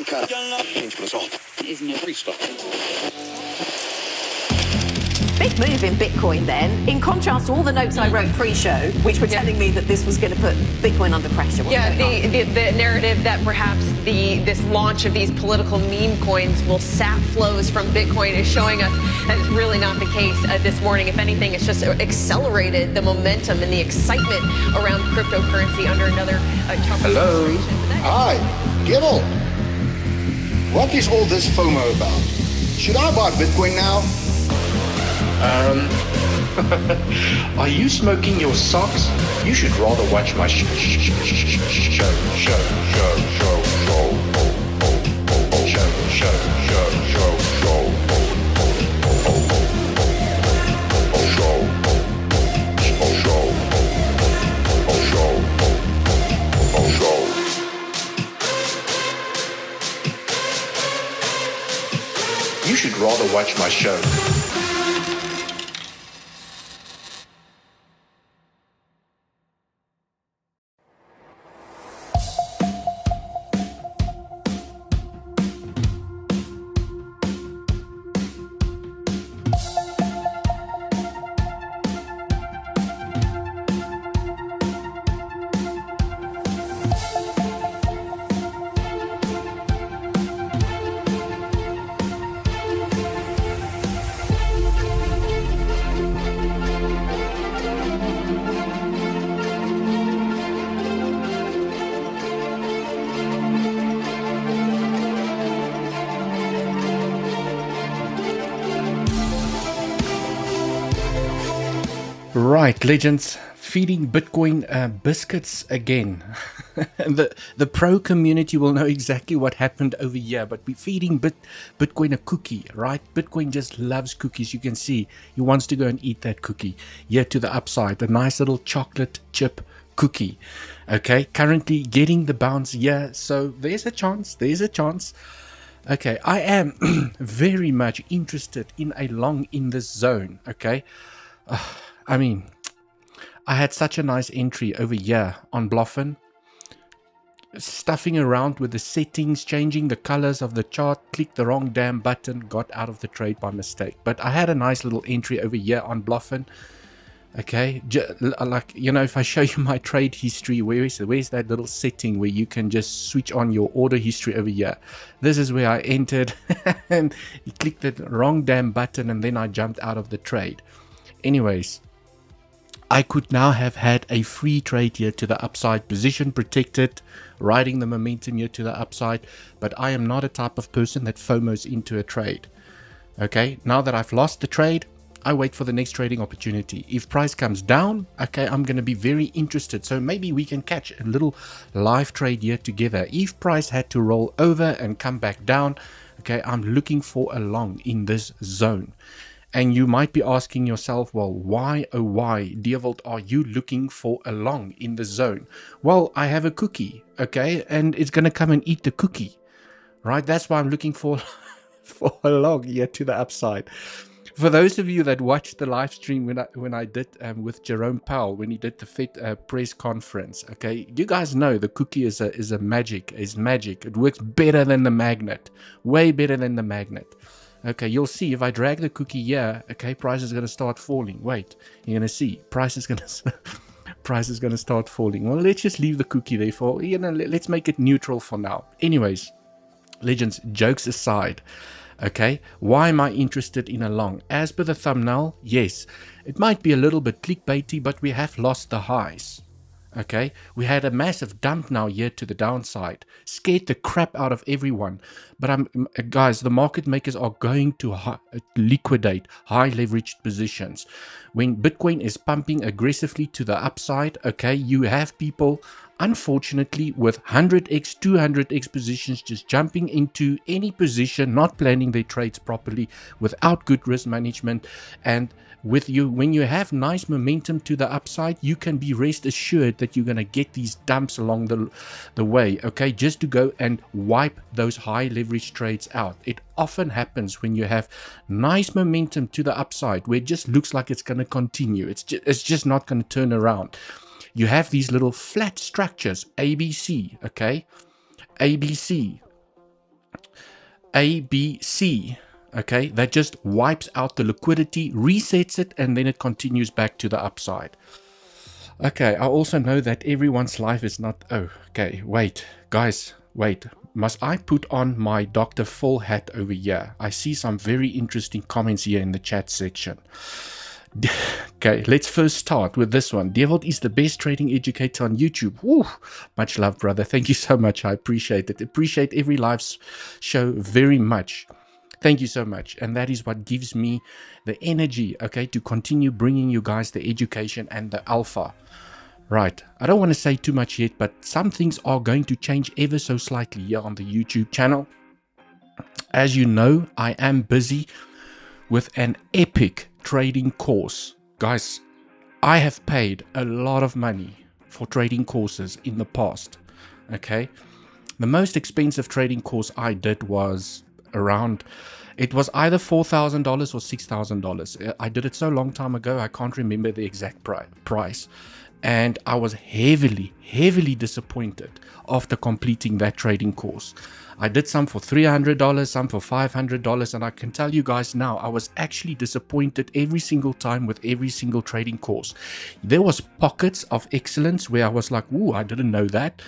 change result is no restart. Big move in Bitcoin then, in contrast to all the notes I wrote pre-show, which were telling me that this was going to put Bitcoin under pressure. The narrative that perhaps this launch of these political meme coins will sap flows from Bitcoin is showing us that it's really not the case this morning. If anything, it's just accelerated the momentum and the excitement around cryptocurrency under another Trump administration. Hi, Dewald. What is all this FOMO about? Should I buy Bitcoin now? Are you smoking your socks? You should rather watch my show. You should rather watch my show. Right, legends, feeding Bitcoin biscuits again. the pro community will know exactly what happened over here, but we're feeding Bitcoin a cookie, right? Bitcoin just loves cookies. You can see he wants to go and eat that cookie. Here to the upside, a nice little chocolate chip cookie. Okay, currently getting the bounce here, so there's a chance. Okay, I am very much interested in a long in this zone. Okay. I mean, I had such a nice entry over here on Bluffin, stuffing around with the settings, changing the colors of the chart, clicked the wrong damn button, got out of the trade by mistake. But I had a nice little entry over here on Bluffin. Okay, like, you know, if I show you my trade history, where's that little setting where you can just switch on your order history over here? This is where I entered and you clicked the wrong damn button and then I jumped out of the trade. Anyways, I could now have had a free trade here to the upside, position protected, riding the momentum here to the upside, but I am not a type of person that FOMOs into a trade. Okay, now that I've lost the trade, I wait for the next trading opportunity. If price comes down, okay, I'm going to be very interested. So maybe we can catch a little live trade here together. If price had to roll over and come back down, okay, I'm looking for a long in this zone. And you might be asking yourself, well, why, oh why, Dewald, are you looking for a long in the zone? Well, I have a cookie, okay, and it's going to come and eat the cookie, right? That's why I'm looking for a long here to the upside. For those of you that watched the live stream when I did with Jerome Powell, when he did the Fed press conference, okay, you guys know the cookie is magic. It works better than the magnet, way better than the magnet. Okay, you'll see if I drag the cookie here, okay, price is going to start falling. Wait, you're going to see price is going to start falling. Well, let's just leave the cookie there for, you know, let's make it neutral for now. Anyways, legends, jokes aside, okay, why am I interested in a long? As per the thumbnail, yes, it might be a little bit clickbaity, but we have lost the highs. Okay, we had a massive dump now here to the downside, scared the crap out of everyone. But guys, the market makers are going to liquidate high leveraged positions. When Bitcoin is pumping aggressively to the upside, okay, you have people, unfortunately, with 100x, 200x positions just jumping into any position, not planning their trades properly, without good risk management. And when you have nice momentum to the upside, you can be rest assured that you're going to get these dumps along the way, okay, just to go and wipe those high leverage trades out. It often happens when you have nice momentum to the upside where it just looks like it's going to continue. It's just not going to turn around. You have these little flat structures, ABC, okay, ABC, ABC, okay, that just wipes out the liquidity, resets it, and then it continues back to the upside. Okay, I also know that everyone's life is not... Oh, okay, wait, guys, wait. Must I put on my Dr. Full hat over here? I see some very interesting comments here in the chat section. Okay, let's first start with this one. Dewald is the best trading educator on YouTube. Woo, much love, brother. Thank you so much. I appreciate it. Appreciate every live show very much. Thank you so much. And that is what gives me the energy, okay, to continue bringing you guys the education and the alpha. Right. I don't want to say too much yet, but some things are going to change ever so slightly here on the YouTube channel. As you know, I am busy with an epic trading course. Guys, I have paid a lot of money for trading courses in the past. Okay. The most expensive trading course I did was around, it was either $4,000 or $6,000. I did it so long time ago, I can't remember the exact price. And I was heavily disappointed after completing that trading course. I did some for $300, some for $500, and I can tell you guys now, I was actually disappointed every single time with every single trading course. There was pockets of excellence where I was like, ooh, I didn't know that.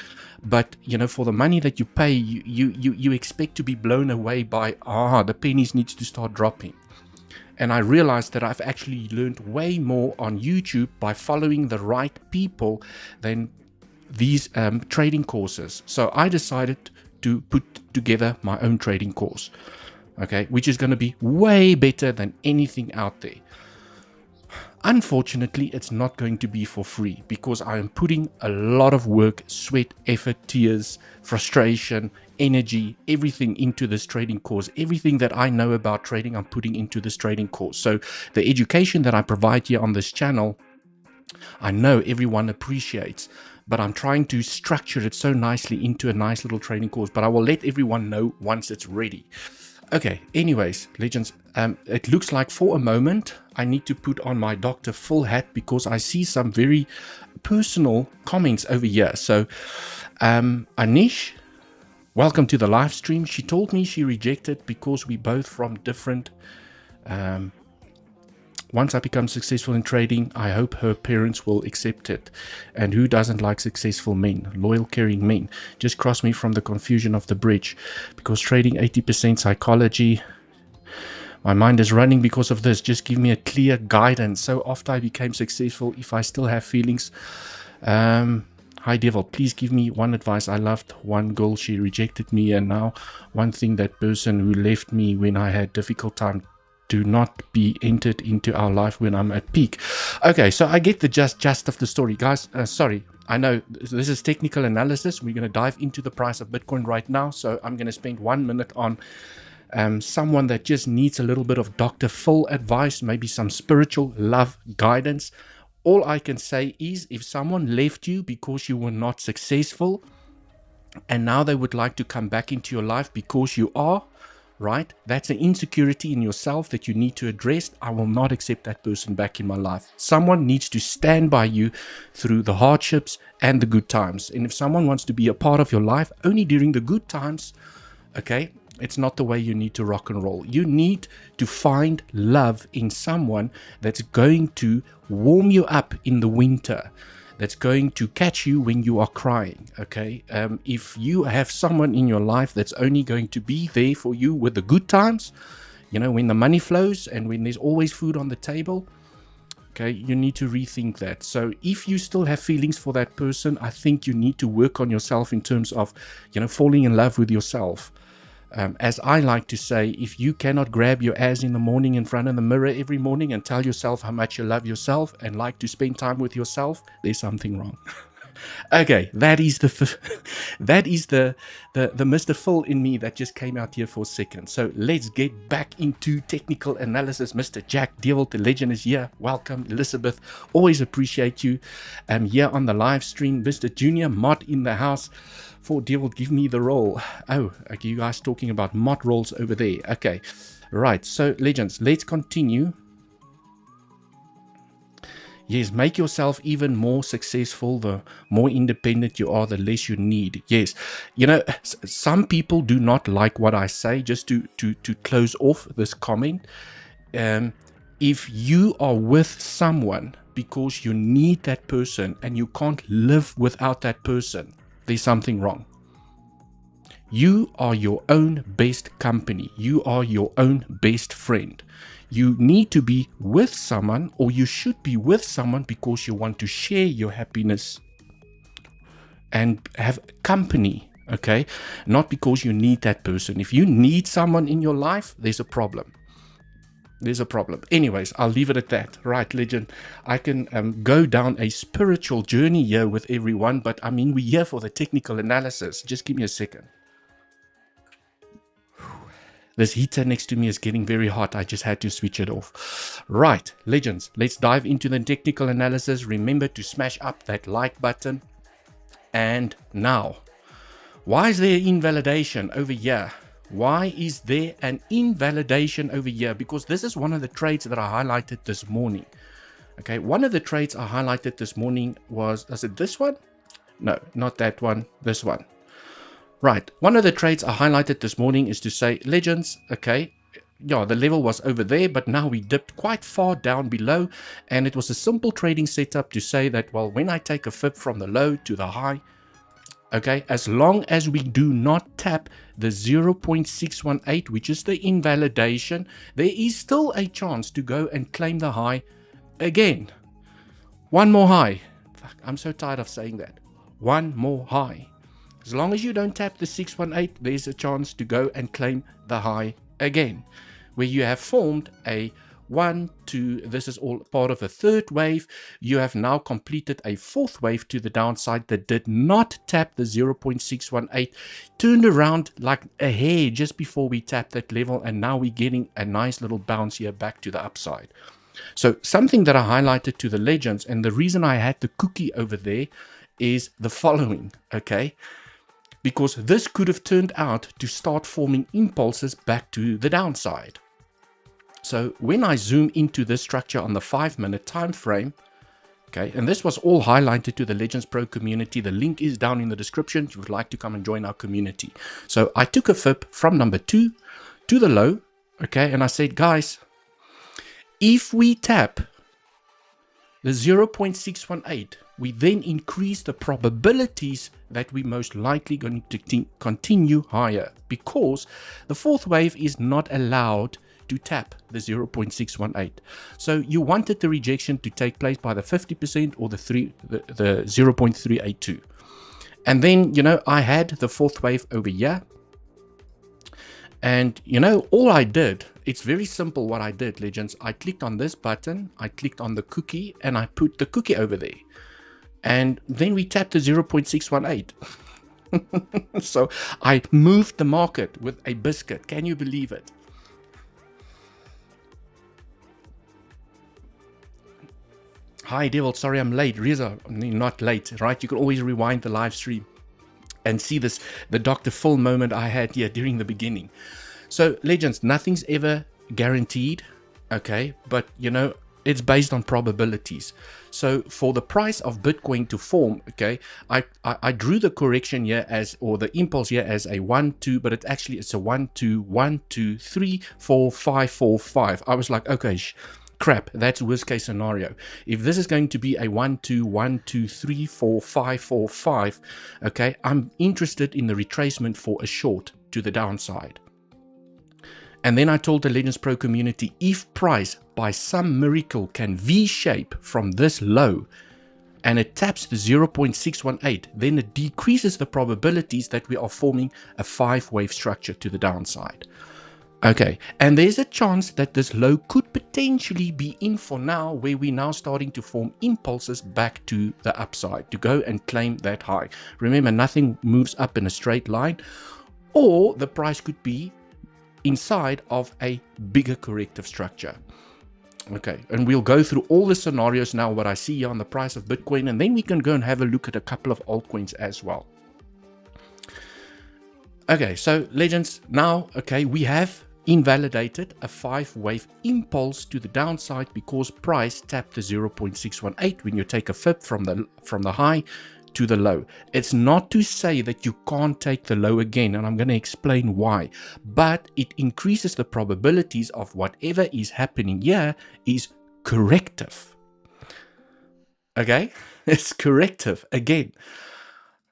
But, you know, for the money that you pay, you expect to be blown away by, the pennies needs to start dropping. And I realized that I've actually learned way more on YouTube by following the right people than these trading courses. So I decided to put together my own trading course, okay, which is going to be way better than anything out there. Unfortunately, it's not going to be for free because I am putting a lot of work, sweat, effort, tears, frustration, energy, everything into this trading course. Everything that I know about trading, I'm putting into this trading course. So the education that I provide here on this channel, I know everyone appreciates, but I'm trying to structure it so nicely into a nice little trading course. But I will let everyone know once it's ready. Okay, anyways, legends, it looks like for a moment I need to put on my Dr. Full hat because I see some very personal comments over here. So, Anish, welcome to the live stream. She told me she rejected because we both from different... Once I become successful in trading, I hope her parents will accept it. And who doesn't like successful men, loyal, caring men? Just cross me from the confusion of the bridge. Because trading 80% psychology, my mind is running because of this. Just give me a clear guidance. So after I became successful, if I still have feelings... Hi Dewald, please give me one advice. I loved one girl, she rejected me, and now one thing, that person who left me when I had difficult time, do not be entered into our life when I'm at peak. Okay, so I get the gist of the story, guys. Sorry, I know this is technical analysis. We're going to dive into the price of Bitcoin right now. So I'm going to spend 1 minute on someone that just needs a little bit of Dr. Full advice, maybe some spiritual love guidance. All I can say is if someone left you because you were not successful and now they would like to come back into your life because you are, right? That's an insecurity in yourself that you need to address. I will not accept that person back in my life. Someone needs to stand by you through the hardships and the good times. And if someone wants to be a part of your life only during the good times, okay, it's not the way you need to rock and roll. You need to find love in someone that's going to warm you up in the winter, that's going to catch you when you are crying, okay? If you have someone in your life that's only going to be there for you with the good times, you know, when the money flows and when there's always food on the table, okay, you need to rethink that. So if you still have feelings for that person, I think you need to work on yourself in terms of, you know, falling in love with yourself. As I like to say, if you cannot grab your ass in the morning in front of the mirror every morning and tell yourself how much you love yourself and like to spend time with yourself, there's something wrong. Okay, that is the Mr. Full in me that just came out here for a second. So let's get back into technical analysis. Mr. Jack Dewald, the legend, is here. Welcome, Elizabeth. Always appreciate you. Here on the live stream. Mr. Junior Mod in the house. For Dewald, give me the roll. Oh, okay, you guys talking about mod rolls over there. Okay, right. So legends, let's continue. Yes, make yourself even more successful. The more independent you are, the less you need. Yes, some people do not like what I say. Just to close off this comment, if you are with someone because you need that person and you can't live without that person, there's something wrong. You are your own best company. You are your own best friend. You need to be with someone, or you should be with someone because you want to share your happiness and have company, okay? Not because you need that person. If you need someone in your life, there's a problem. There's a problem. Anyways, I'll leave it at that. Right, legend. I can go down a spiritual journey here with everyone, but I mean, we're here for the technical analysis. Just give me a second. This heater next to me is getting very hot. I just had to switch it off. Right, legends, let's dive into the technical analysis. Remember to smash up that like button. And now, why is there invalidation over here? Why is there an invalidation over here? Because this is one of the trades that I highlighted this morning. Okay, one of the trades I highlighted this morning was it this one? No, not that one, this one. Right, one of the trades I highlighted this morning is to say, legends, okay, yeah, the level was over there, but now we dipped quite far down below, and it was a simple trading setup to say that, well, when I take a fib from the low to the high, okay, as long as we do not tap the 0.618, which is the invalidation, there is still a chance to go and claim the high again. One more high. Fuck, I'm so tired of saying that. One more high. As long as you don't tap the 618, there's a chance to go and claim the high again, where you have formed a 1, 2, this is all part of a third wave. You have now completed a fourth wave to the downside that did not tap the 0.618, turned around like a hair just before we tapped that level, and now we're getting a nice little bounce here back to the upside. So something that I highlighted to the legends, and the reason I had the cookie over there is the following, okay? Because this could have turned out to start forming impulses back to the downside. So when I zoom into this structure on the 5-minute time frame, okay, and this was all highlighted to the Legends Pro community. The link is down in the description if you would like to come and join our community. So I took a fib from number 2 to the low, okay, and I said, guys, if we tap the 0.618, we then increase the probabilities that we most likely going to continue higher, because the fourth wave is not allowed to tap the 0.618. So you wanted the rejection to take place by the 50% or the 0.382. And then, I had the fourth wave over here. And, all I did, it's very simple what I did, legends. I clicked on this button, I clicked on the cookie, and I put the cookie over there. And then we tapped the 0.618. So I moved the market with a biscuit. Can you believe it? Hi, Dewald. Sorry I'm late. Reza, not late, right? You can always rewind the live stream and see the Dr. Phil moment I had here during the beginning. So, legends, nothing's ever guaranteed, okay? But, it's based on probabilities. So for the price of Bitcoin to form, okay, I drew the correction here or the impulse here as a 1, 2, but it's a 1, 2, 1, 2, 3, 4, 5, 4, 5. I was like, okay, crap, that's worst case scenario. If this is going to be a 1, 2, 1, 2, 3, 4, 5, 4, 5, okay, I'm interested in the retracement for a short to the downside. And then I told the Legends Pro community, if price by some miracle can V-shape from this low and it taps the 0.618, then it decreases the probabilities that we are forming a 5-wave structure to the downside. Okay, and there's a chance that this low could potentially be in for now, where we're now starting to form impulses back to the upside to go and claim that high. Remember, nothing moves up in a straight line, or the price could be inside of a bigger corrective structure. Okay, and we'll go through all the scenarios now, what I see here on the price of Bitcoin, and then we can go and have a look at a couple of altcoins as well. Okay, so legends, now, okay, we have invalidated a 5-wave impulse to the downside because price tapped the 0.618 when you take a fib from the high to the low. It's not to say that you can't take the low again, and I'm going to explain why, but it increases the probabilities of whatever is happening here is corrective. Okay, it's corrective again.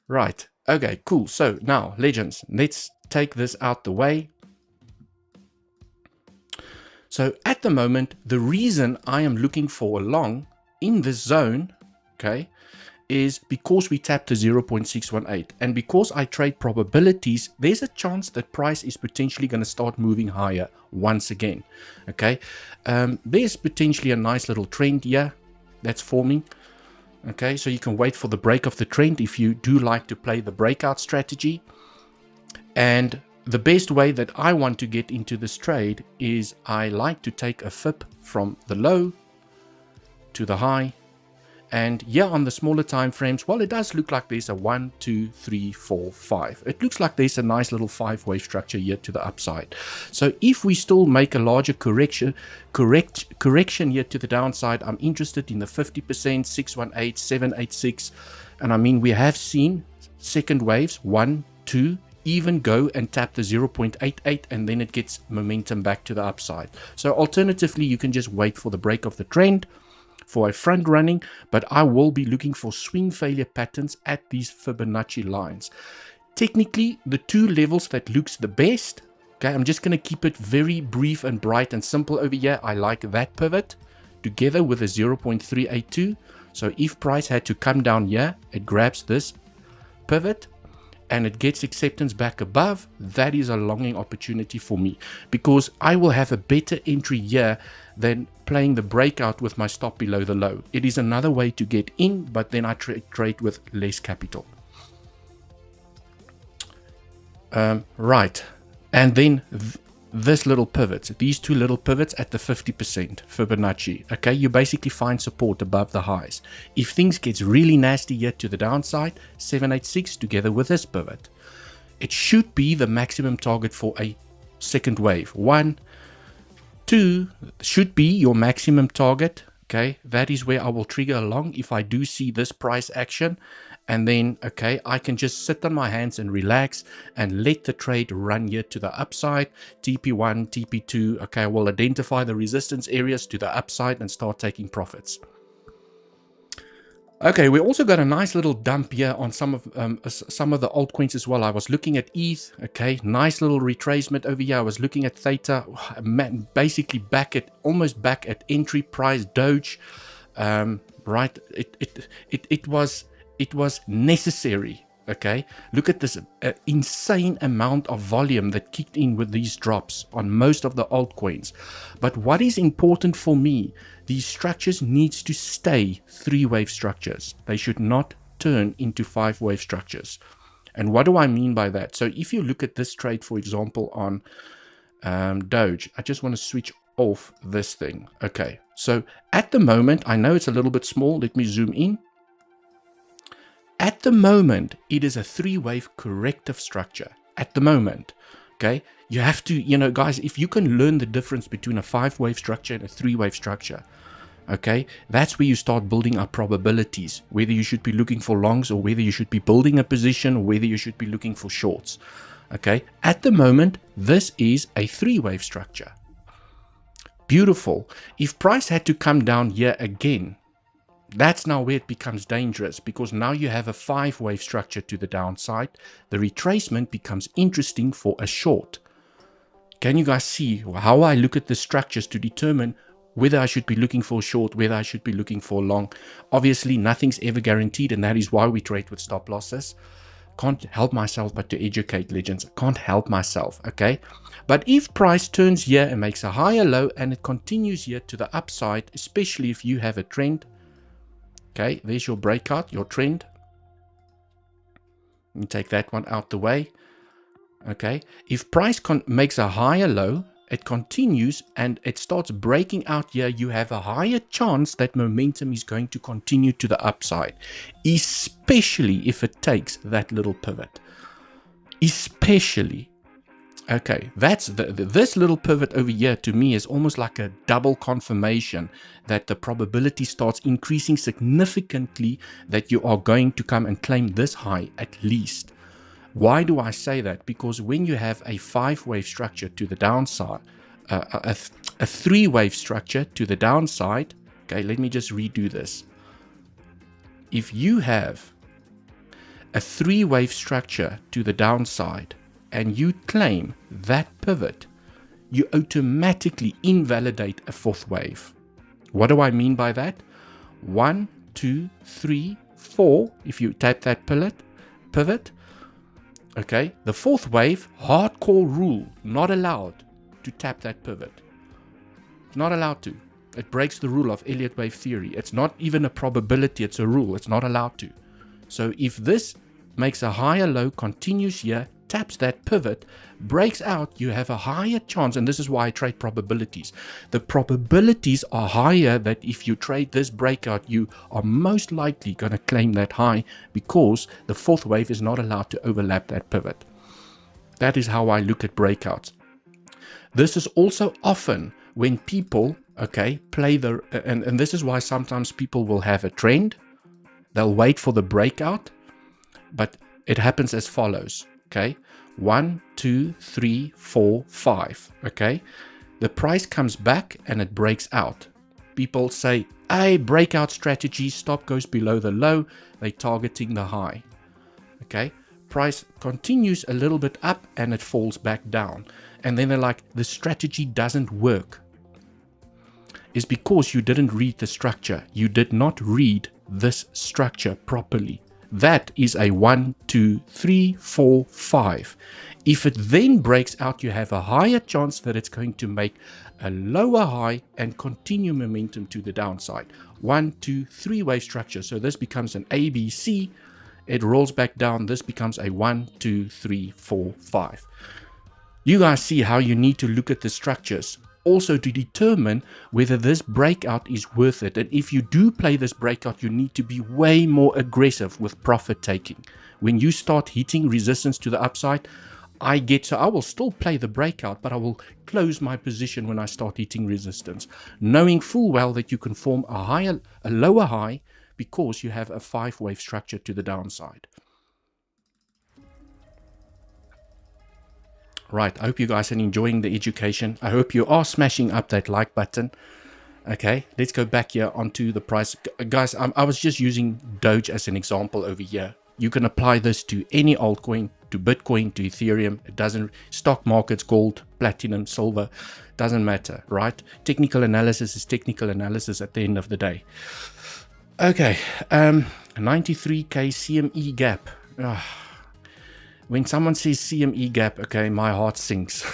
Right, okay, cool. So now, legends, let's take this out the way. So at the moment, the reason I am looking for a long in this zone, okay, is because we tapped to 0.618, and because I trade probabilities, there's a chance that price is potentially going to start moving higher once again. Okay, there's potentially a nice little trend here that's forming. Okay, so you can wait for the break of the trend if you do like to play the breakout strategy. And the best way that I want to get into this trade is I like to take a fib from the low to the high. And here on the smaller time frames, well, it does look like there's a 1, 2, 3, 4, 5. It looks like there's a nice little 5-wave structure here to the upside. So if we still make a larger correction here to the downside, I'm interested in the 50%, 618, 786. And I mean, we have seen second waves, 1, 2, even go and tap the 0.88, and then it gets momentum back to the upside. So alternatively, you can just wait for the break of the trend for a front running, but I will be looking for swing failure patterns at these Fibonacci lines. Technically, the two levels that looks the best, okay, I'm just going to keep it very brief and bright and simple over here. I like that pivot together with a 0.382. So if price had to come down here, it grabs this pivot and it gets acceptance back above. That is a longing opportunity for me, because I will have a better entry here than playing the breakout with my stop below the low. It is another way to get in, but then I trade with less capital. Right, and then this little pivots, these two little pivots at the 50% Fibonacci. Okay, you basically find support above the highs. If things gets really nasty here to the downside, 786 together with this pivot, it should be the maximum target for a second wave. 1, 2 should be your maximum target. Okay, that is where I will trigger along if I do see this price action. And then, okay, I can just sit on my hands and relax and let the trade run here to the upside. TP1, TP2, okay, I will identify the resistance areas to the upside and start taking profits. Okay, we also got a nice little dump here on some of the altcoins as well. I was looking at ETH, okay, nice little retracement over here. I was looking at Theta, basically almost back at entry price. Doge, right? It was necessary. Okay, look at this insane amount of volume that kicked in with these drops on most of the altcoins. But what is important for me, these structures needs to stay 3-wave structures. They should not turn into 5-wave structures. And what do I mean by that? So if you look at this trade, for example, on Doge, I just want to switch off this thing. Okay, so at the moment, I know it's a little bit small. Let me zoom in. At the moment, it is a 3-wave corrective structure. At the moment, okay? You have to, guys, if you can learn the difference between a 5-wave structure and a 3-wave structure, okay? That's where you start building up probabilities, whether you should be looking for longs or whether you should be building a position or whether you should be looking for shorts, okay? At the moment, this is a 3-wave structure. Beautiful. If price had to come down here again, that's now where it becomes dangerous, because now you have a 5-wave structure to the downside. The retracement becomes interesting for a short. Can you guys see how I look at the structures to determine whether I should be looking for a short, whether I should be looking for a long? Obviously, nothing's ever guaranteed, and that is why we trade with stop losses. Can't help myself but to educate, legends. Can't help myself, okay? But if price turns here and makes a higher low and it continues here to the upside, especially if you have a trend, okay, there's your breakout, your trend. Let me take that one out the way. Okay, if price makes a higher low, it continues and it starts breaking out here, you have a higher chance that momentum is going to continue to the upside, especially if it takes that little pivot. Especially. Okay, that's this little pivot over here to me is almost like a double confirmation that the probability starts increasing significantly that you are going to come and claim this high at least. Why do I say that? Because when you have a 5-wave structure to the downside, a 3-wave structure to the downside, okay, let me just redo this. If you have a 3-wave structure to the downside, and you claim that pivot, you automatically invalidate a 4th wave. What do I mean by that? 1, 2, 3, 4. If you tap that pivot, okay, the 4th wave, hardcore rule, not allowed to tap that pivot. It's not allowed to. It breaks the rule of Elliott wave theory. It's not even a probability, it's a rule. It's not allowed to. So if this makes a higher low, continues here, taps that pivot, breaks out, you have a higher chance, and this is why I trade probabilities. The probabilities are higher that if you trade this breakout, you are most likely going to claim that high because the 4th wave is not allowed to overlap that pivot. That is how I look at breakouts. This is also often when people, okay, play the, and this is why sometimes people will have a trend. They'll wait for the breakout, but it happens as follows. Okay, 1, 2, 3, 4, 5. Okay, the price comes back and it breaks out. People say, hey, breakout strategy, stop goes below the low, they're targeting the high. Okay, price continues a little bit up and it falls back down. And then they're like, the strategy doesn't work. It's because you didn't read the structure. You did not read this structure properly. That is a 1, 2, 3, 4, 5. If it then breaks out, you have a higher chance that it's going to make a lower high and continue momentum to the downside. 1, 2, 3 wave structure. So this becomes an ABC. It rolls back down. This becomes a 1, 2, 3, 4, 5. You guys see how you need to look at the structures also to determine whether this breakout is worth it. And if you do play this breakout, you need to be way more aggressive with profit taking. When you start hitting resistance to the upside, I will still play the breakout, but I will close my position when I start hitting resistance, knowing full well that you can form a lower high because you have a 5-wave structure to the downside. Right, I hope you guys are enjoying the education. I hope you are smashing up that like button. Okay, let's go back here onto the price. Guys, I was just using Doge as an example over here. You can apply this to any altcoin, to Bitcoin, to Ethereum. It doesn't, stock markets, gold, platinum, silver, doesn't matter, right? Technical analysis is technical analysis at the end of the day. Okay, 93K CME gap. When someone says CME gap, okay, my heart sinks,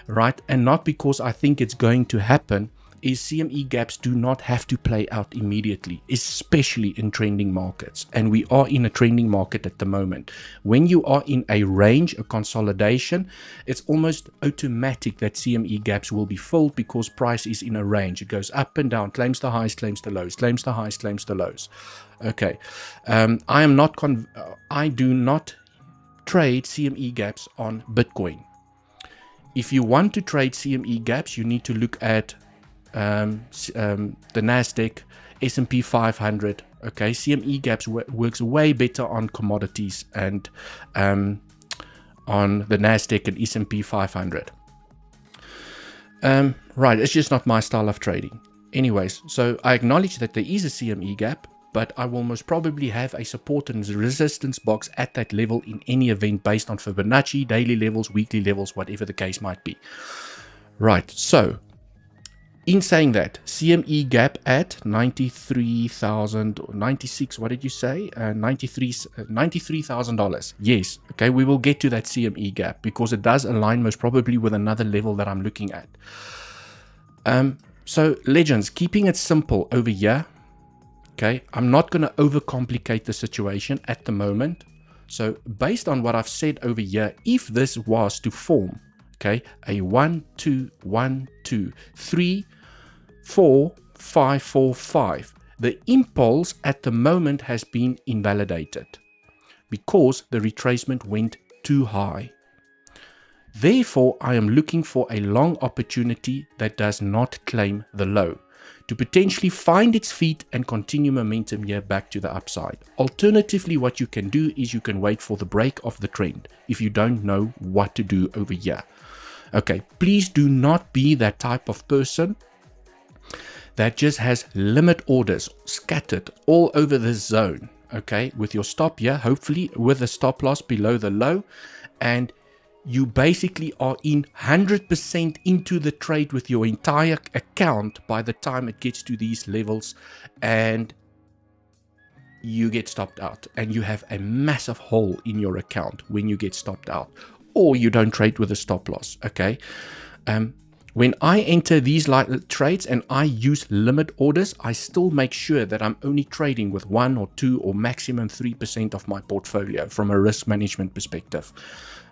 right? And not because I think it's going to happen, is CME gaps do not have to play out immediately, especially in trending markets. And we are in a trending market at the moment. When you are in a range, a consolidation, it's almost automatic that CME gaps will be filled because price is in a range. It goes up and down, claims the highs, claims the lows, claims the highs, claims the lows. Okay, I do not trade CME gaps on Bitcoin. If you want to trade CME gaps, you need to look at the Nasdaq, S&P 500. Okay, CME gaps works way better on commodities and on the Nasdaq and S&P 500. Right, it's just not my style of trading. Anyways, so I acknowledge that there is a CME gap, but I will most probably have a support and resistance box at that level in any event based on Fibonacci, daily levels, weekly levels, whatever the case might be. Right, so in saying that, CME gap at 93,000 or 96, what did you say? $93,000. Yes, okay, we will get to that CME gap because it does align most probably with another level that I'm looking at. So, legends, keeping it simple over here. Okay, I'm not going to overcomplicate the situation at the moment. So based on what I've said over here, if this was to form, okay, a 1, 2, 1, 2, 3, 4, 5, 4, 5, the impulse at the moment has been invalidated because the retracement went too high. Therefore, I am looking for a long opportunity that does not claim the low, to potentially find its feet and continue momentum here back to the upside. Alternatively, what you can do is you can wait for the break of the trend if you don't know what to do over here. Okay, please do not be that type of person that just has limit orders scattered all over this zone, okay, with your stop here, hopefully with a stop loss below the low, and you basically are in 100% into the trade with your entire account by the time it gets to these levels, and you get stopped out and you have a massive hole in your account when you get stopped out, or you don't trade with a stop loss. Okay, when I enter these trades and I use limit orders, I still make sure that I'm only trading with 1 or 2 or maximum 3% of my portfolio from a risk management perspective.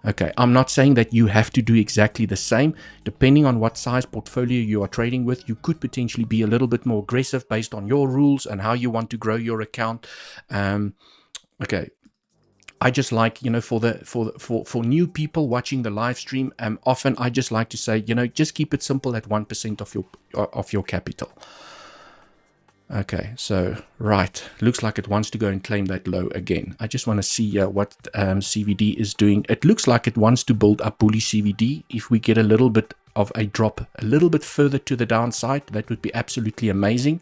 Okay, I'm not saying that you have to do exactly the same. Depending on what size portfolio you are trading with, you could potentially be a little bit more aggressive based on your rules and how you want to grow your account. Okay, I just like, you know, for new people watching the live stream, often I just like to say, you know, just keep it simple at 1% of your capital. Okay, so right, looks like it wants to go and claim that low again. I just want to see what CVD is doing. It looks like it wants to build up bullish CVD. If we get a little bit of a drop a little bit further to the downside, that would be absolutely amazing.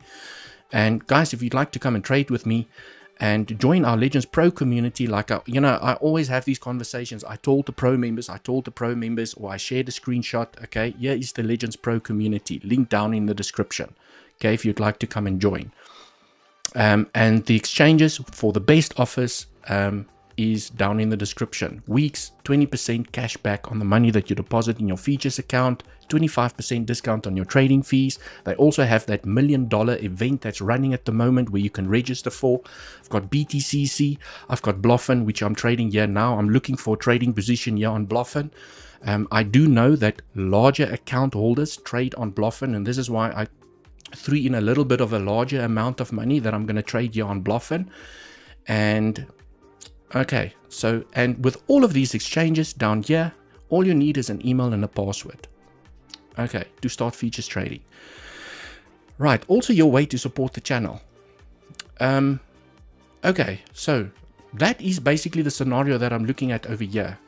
And guys, if you'd like to come and trade with me and join our Legends Pro community, like I always have these conversations. I told the pro members, or I shared a screenshot. Okay, here is the Legends Pro community, link down in the description. Okay, if you'd like to come and join. And the exchanges for the best offers is down in the description. Weeks, 20% cash back on the money that you deposit in your features account, 25% discount on your trading fees. They also have that $1 million event that's running at the moment where you can register for. I've got BTCC, I've got Bluffin, which I'm trading here now. I'm looking for a trading position here on Bluffin. I do know that larger account holders trade on Bluffin, and this is why I threw in a little bit of a larger amount of money that I'm going to trade here on Bluffin. And okay, so, and with all of these exchanges down here, all you need is an email and a password, okay, to start features trading. Right, also your way to support the channel. Okay, so that is basically the scenario that I'm looking at over here.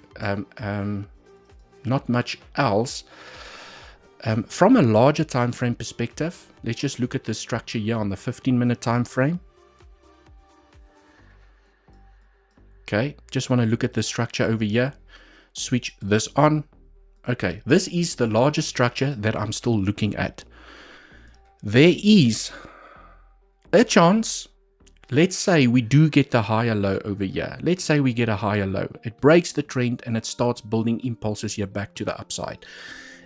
Not much else. From a larger time frame perspective, let's just look at the structure here on the 15-minute time frame. Okay, just want to look at the structure over here. Switch this on. Okay, this is the largest structure that I'm still looking at. There is a chance, let's say we do get the higher low over here. Let's say we get a higher low. It breaks the trend and it starts building impulses here back to the upside.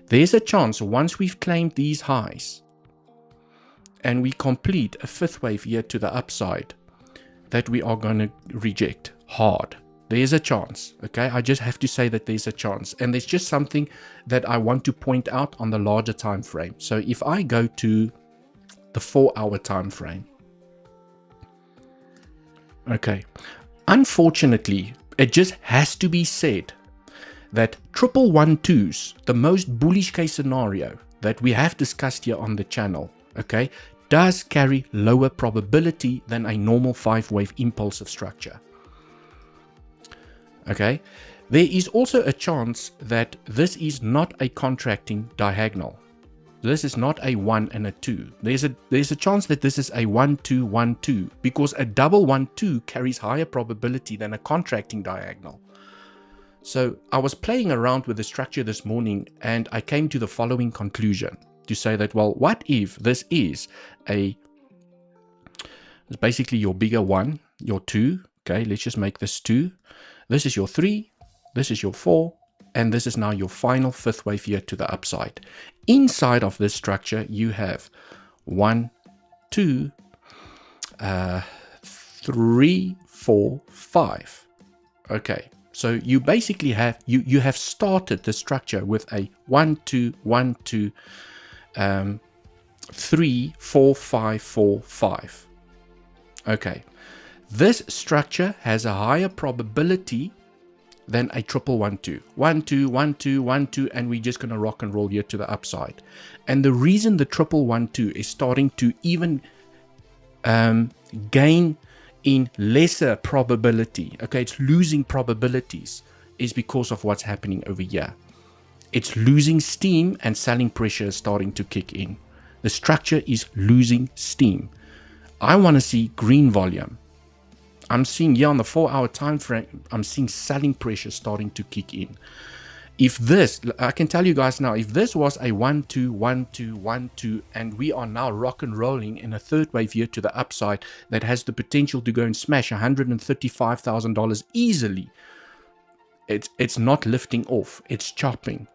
There's a chance once we've claimed these highs and we complete a fifth wave here to the upside that we are going to reject hard. There's a chance, okay? I just have to say that there's a chance. And there's just something that I want to point out on the larger time frame. So if I go to the 4-hour time frame, okay, unfortunately, it just has to be said that 1112s, the most bullish case scenario that we have discussed here on the channel, okay, does carry lower probability than a normal 5-wave impulsive structure. Okay, there is also a chance that this is not a contracting diagonal. This is not a 1 and a 2. There's a chance that this is a 1 2 1 2, because a double 1 2 carries higher probability than a contracting diagonal. So I was playing around with the structure this morning and I came to the following conclusion to say that, well, what if this is it's basically your bigger 1, your 2, okay, let's just make this 2. This is your 3, this is your 4, and this is now your final fifth wave here to the upside. Inside of this structure, you have 1, 2, 3, 4, 5. Okay. So you basically have you have started the structure with a 1 2 1 2 3 4 5 4 5. Okay, this structure has a higher probability than a triple 1-2. 1-2, 1-2, 1-2, and we're just going to rock and roll here to the upside. And the reason the triple 1-2 is starting to even gain in lesser probability, okay, it's losing probabilities, is because of what's happening over here. It's losing steam and selling pressure is starting to kick in. The structure is losing steam. I want to see green volume. I'm seeing here on the 4-hour time frame, I'm seeing selling pressure starting to kick in. If this, I can tell you guys now, if this was a 1-2, 1-2, 1-2, and we are now rock and rolling in a third wave here to the upside that has the potential to go and smash $135,000 easily, it's not lifting off, it's chopping.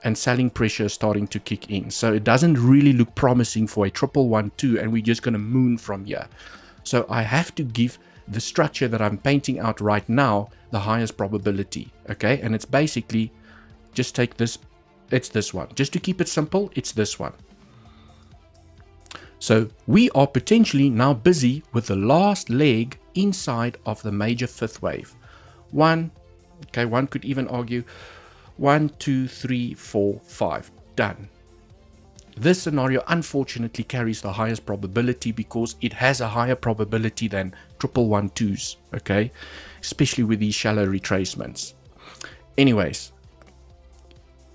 And selling pressure is starting to kick in. So it doesn't really look promising for a triple 1-2, and we're just going to moon from here. So I have to give the structure that I'm painting out right now the highest probability, okay? And it's basically, just take this, it's this one. Just to keep it simple, it's this one. So we are potentially now busy with the last leg inside of the major fifth wave. One could even argue 1, 2, 3, 4, 5, done. This scenario unfortunately carries the highest probability because it has a higher probability than triple 1-2s, okay, especially with these shallow retracements. Anyways,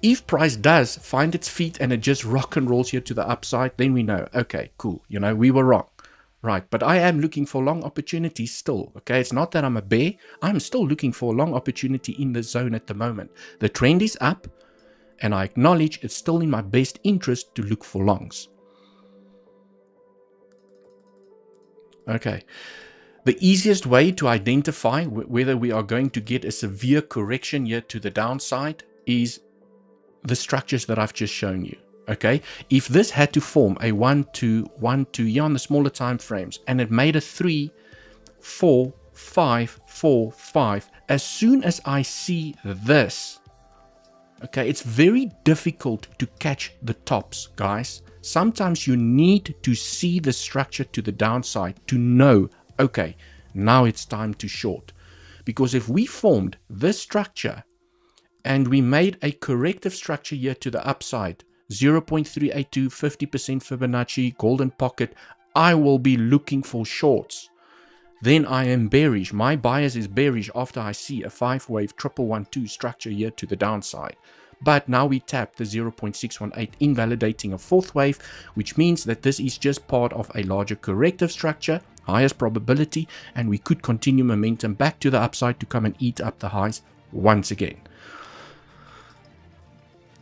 if price does find its feet and it just rock and rolls here to the upside, then we know, okay, cool, you know, we were wrong, right? But I am looking for long opportunities still, okay? It's not that I'm a bear, I'm still looking for a long opportunity in the zone at the moment. The trend is up, and I acknowledge it's still in my best interest to look for longs. Okay, the easiest way to identify whether we are going to get a severe correction here to the downside is the structures that I've just shown you. Okay, if this had to form a 1-2, 1-2 here on the smaller time frames, and it made a 3, 4, 5, 4, 5, as soon as I see this, okay, it's very difficult to catch the tops, guys. Sometimes you need to see the structure to the downside to know, okay, now it's time to short. Because if we formed this structure and we made a corrective structure here to the upside, 0.382, 50% Fibonacci, golden pocket, I will be looking for shorts. Then I am bearish. My bias is bearish after I see a 5-wave triple 1-2 structure here to the downside. But now we tap the 0.618, invalidating a 4th wave, which means that this is just part of a larger corrective structure, highest probability, and we could continue momentum back to the upside to come and eat up the highs once again.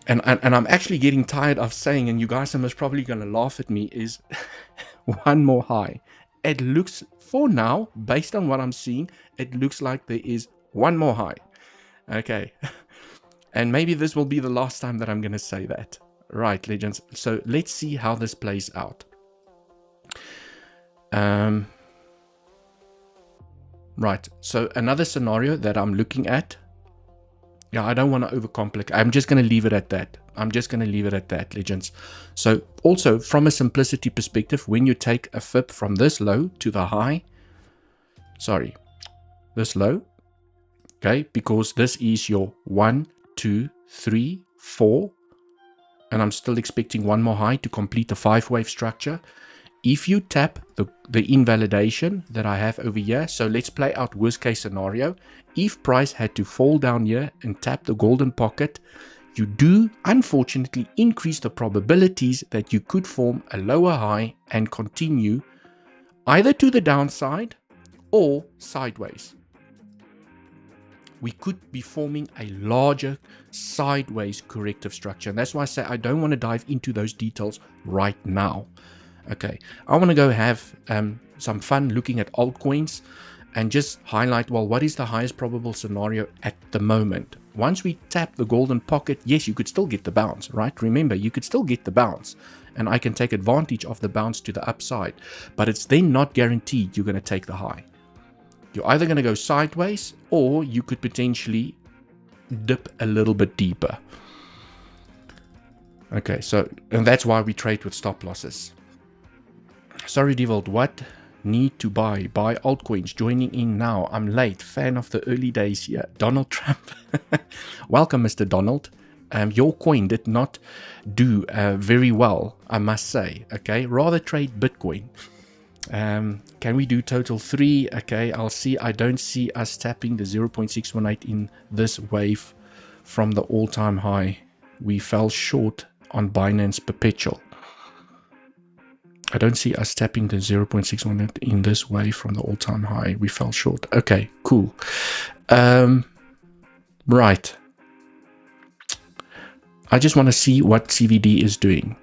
And I'm actually getting tired of saying, and you guys are most probably going to laugh at me, is one more high. It looks, for now, based on what I'm seeing, it looks like there is one more high. Okay. And maybe this will be the last time that I'm going to say that. Right, legends. So let's see how this plays out. Right. So another scenario that I'm looking at. Yeah, I don't want to overcomplicate. I'm just going to leave it at that. Legends. So also from a simplicity perspective, when you take a fib from this low to the high, this low, okay, because this is your 1, 2, 3, 4, and I'm still expecting one more high to complete the 5-wave structure. If you tap the invalidation that I have over here, so let's play out worst case scenario. If price had to fall down here and tap the golden pocket, you do unfortunately increase the probabilities that you could form a lower high and continue either to the downside or sideways. We could be forming a larger sideways corrective structure. And that's why I say I don't want to dive into those details right now. Okay, I want to go have some fun looking at altcoins and just highlight, well, what is the highest probable scenario at the moment? Once we tap the golden pocket, yes, you could still get the bounce, right? Remember, you could still get the bounce, and I can take advantage of the bounce to the upside, but it's then not guaranteed you're going to take the high. You're either going to go sideways, or you could potentially dip a little bit deeper. Okay, so, and that's why we trade with stop losses. Sorry, Dewald, what? Need to buy altcoins. Joining in now. I'm late. Fan of the early days here. Donald Trump. Welcome, Mr. Donald. Your coin did not do very well, I must say. Okay, rather trade Bitcoin. Can we do total 3? Okay, I'll see. I don't see us tapping the 0.618 in this wave from the all-time high. We fell short on Binance Perpetual. I don't see us tapping the 0.618 in this wave from the all-time high. We fell short. Okay, cool. Right. I just want to see what CVD is doing.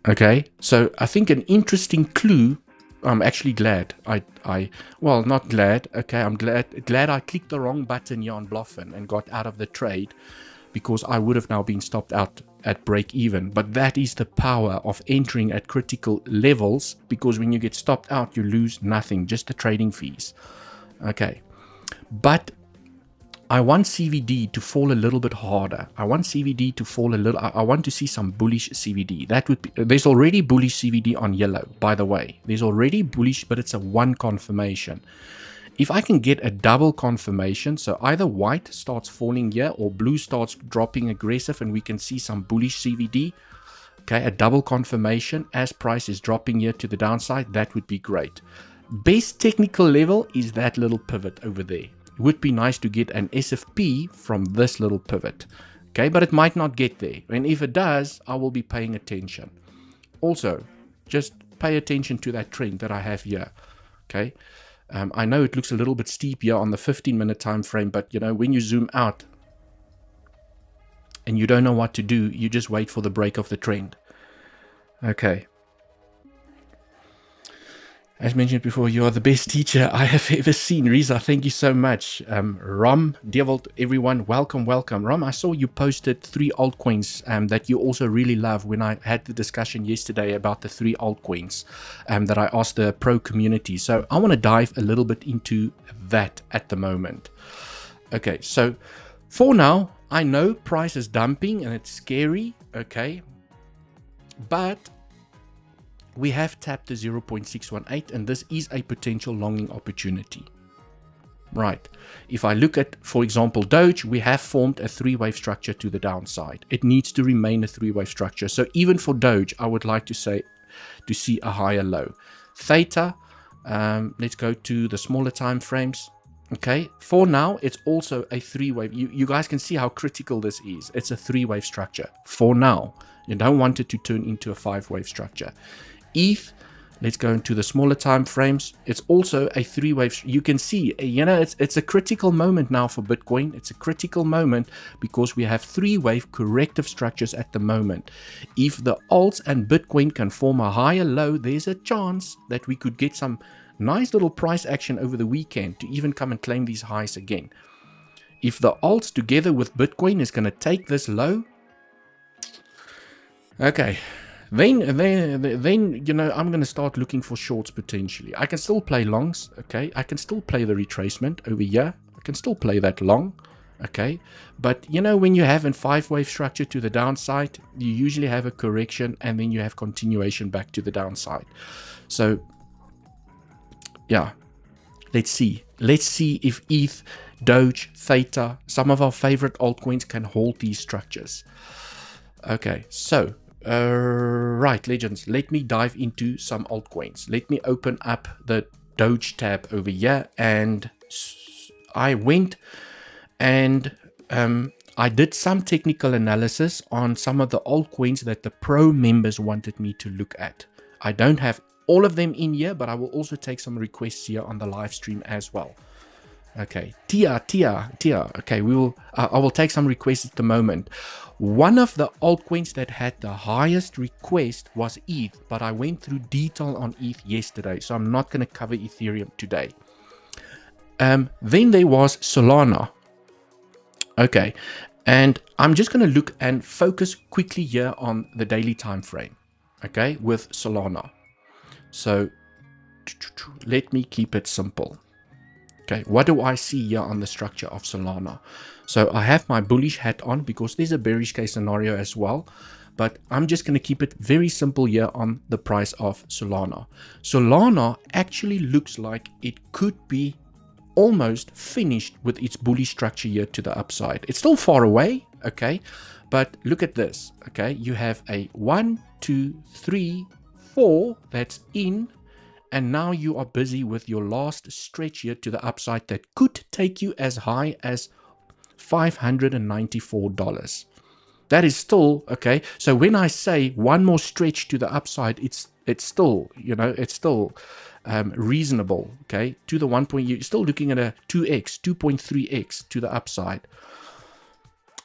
Okay, so I think an interesting clue. I'm actually glad. Well, not glad. Okay, I'm glad I clicked the wrong button here on Bluffin and got out of the trade, because I would have now been stopped out at break even. But that is the power of entering at critical levels, because when you get stopped out, you lose nothing, just the trading fees. Okay, but I want CVD to fall a little bit harder. I want CVD to fall a little. I want to see some bullish CVD. That would be. There's already bullish CVD on yellow, by the way. There's already bullish, but it's a one confirmation. If I can get a double confirmation, so either white starts falling here or blue starts dropping aggressive, and we can see some bullish CVD. Okay, a double confirmation as price is dropping here to the downside, that would be great. Best technical level is that little pivot over there. It would be nice to get an SFP from this little pivot. Okay, but it might not get there. And if it does, I will be paying attention. Also, just pay attention to that trend that I have here. Okay, I know it looks a little bit steep here on the 15-minute time frame, but you know, when you zoom out and you don't know what to do, you just wait for the break of the trend. Okay. As mentioned before, you are the best teacher I have ever seen. Riza, thank you so much. Rom, Dewald, everyone, welcome, welcome. Rom, I saw you posted 3 altcoins that you also really love when I had the discussion yesterday about the 3 altcoins that I asked the pro community. So I want to dive a little bit into that at the moment. Okay, so for now, I know price is dumping and it's scary, okay, but we have tapped the 0.618 and this is a potential longing opportunity. Right. If I look at, for example, Doge, we have formed a 3-wave structure to the downside. It needs to remain a 3-wave structure. So even for Doge, I would like to see a higher low. Theta, let's go to the smaller time frames. Okay, for now, it's also a 3-wave. You guys can see how critical this is. It's a 3-wave structure. For now, you don't want it to turn into a 5-wave structure. ETH, let's go into the smaller time frames. It's also a 3-wave. You can see, you know, it's a critical moment now for Bitcoin. It's a critical moment because we have 3-wave corrective structures at the moment. If the alts and Bitcoin can form a higher low, there's a chance that we could get some nice little price action over the weekend to even come and claim these highs again. If the alts together with Bitcoin is going to take this low, okay, then you know, I'm going to start looking for shorts potentially. I can still play longs, okay? I can still play the retracement over here. I can still play that long, okay? But you know, when you have a 5-wave structure to the downside, you usually have a correction and then you have continuation back to the downside. So yeah, let's see. Let's see if ETH, Doge, Theta, some of our favorite altcoins can hold these structures. Okay, so right, legends, let me dive into some altcoins. Let me open up the Doge tab over here, and I went and I did some technical analysis on some of the altcoins that the pro members wanted me to look at. I don't have all of them in here, but I will also take some requests here on the live stream as well. Okay, Tia. Okay, I will take some requests at the moment. One of the altcoins that had the highest request was ETH, but I went through detail on ETH yesterday, so I'm not going to cover Ethereum today. Then there was Solana. Okay, and I'm just going to look and focus quickly here on the daily time frame. Okay, with Solana. So let me keep it simple. Okay, what do I see here on the structure of Solana? So I have my bullish hat on because there's a bearish case scenario as well. but I'm just going to keep it very simple here on the price of Solana. Solana actually looks like it could be almost finished with its bullish structure here to the upside. It's still far away, okay, but look at this, okay. You have a 1, 2, 3, 4 that's in, and now you are busy with your last stretch here to the upside that could take you as high as $594. That is still okay. So when I say one more stretch to the upside, it's still, you know, it's still reasonable, okay. To the 1 point, you're still looking at a 2x, 2.3x to the upside.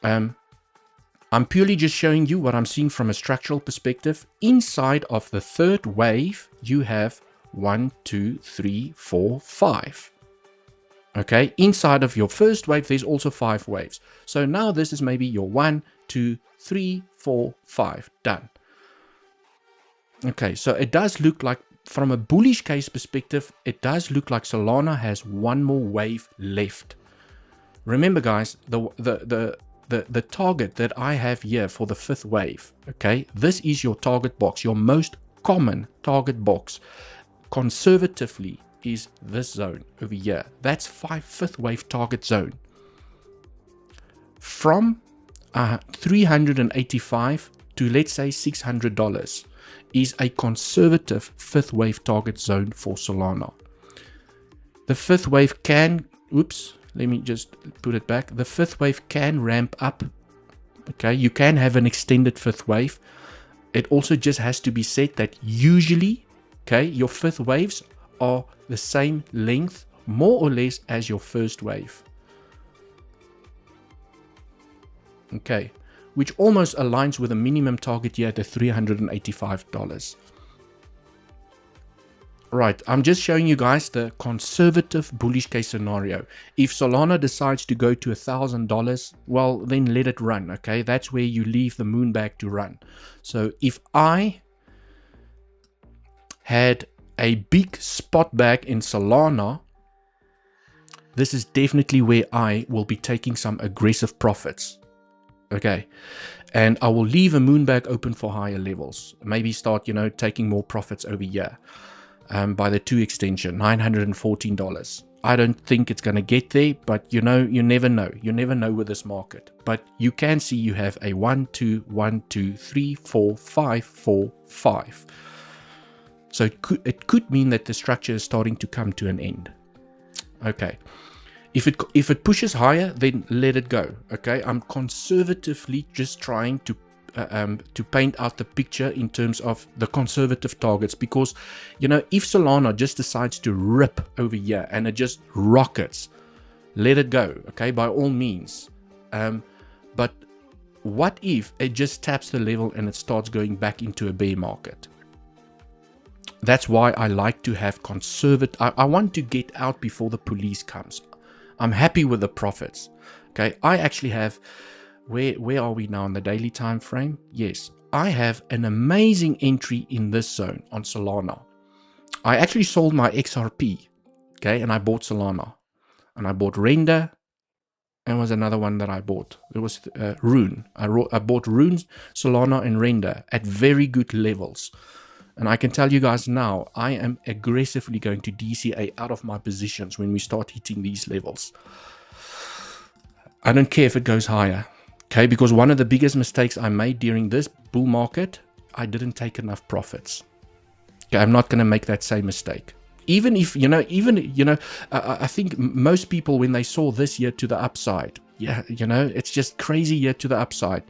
I'm purely just showing you what I'm seeing from a structural perspective. Inside of the third wave, you have 1, 2, 3, 4, 5. Okay, inside of your first wave, there's also 5 waves. So now this is maybe your 1, 2, 3, 4, 5. Done. Okay, so it does look like, from a bullish case perspective, it does look like Solana has one more wave left. Remember, guys, the target that I have here for the 5th wave, okay, this is your target box, your most common target box. Conservatively is this zone over here. That's 5th wave target zone. From 385 to, let's say, $600 is a conservative 5th wave target zone for Solana. The 5th wave can, oops, let me just put it back. The 5th wave can ramp up. Okay, you can have an extended 5th wave. It also just has to be said that usually, okay, your 5th waves are the same length, more or less, as your first wave. Okay, which almost aligns with a minimum target here at the $385. Right, I'm just showing you guys the conservative bullish case scenario. If Solana decides to go to $1,000, well, then let it run, okay? That's where you leave the moon bag to run. So if I had a big spot bag in Solana, this is definitely where I will be taking some aggressive profits. Okay, and I will leave a moon bag open for higher levels. Maybe start, you know, taking more profits over here. By the 2 extension, $914. I don't think it's going to get there, but you know, you never know. You never know with this market. But you can see you have a 1, 2, 1, 2, 3, 4, 5, 4, 5. So it could mean that the structure is starting to come to an end. Okay. If it pushes higher, then let it go. Okay. I'm conservatively just trying to paint out the picture in terms of the conservative targets, because, you know, if Solana just decides to rip over here and it just rockets, let it go, okay, by all means. But what if it just taps the level and it starts going back into a bear market? That's why I like to have conservative. I want to get out before the police comes. I'm happy with the profits. Okay, I actually have, where are we now in the daily time frame? Yes, I have an amazing entry in this zone on Solana. I actually sold my XRP, okay, and I bought Solana, and I bought Render, and was another one that I bought. It was Rune. I bought Rune, Solana, and Render at very good levels. And I can tell you guys now, I am aggressively going to DCA out of my positions when we start hitting these levels. I don't care if it goes higher. Okay, because one of the biggest mistakes I made during this bull market, I didn't take enough profits. Okay, I'm not going to make that same mistake. Even if, I think most people, when they saw this year to the upside, yeah, it's just crazy year to the upside.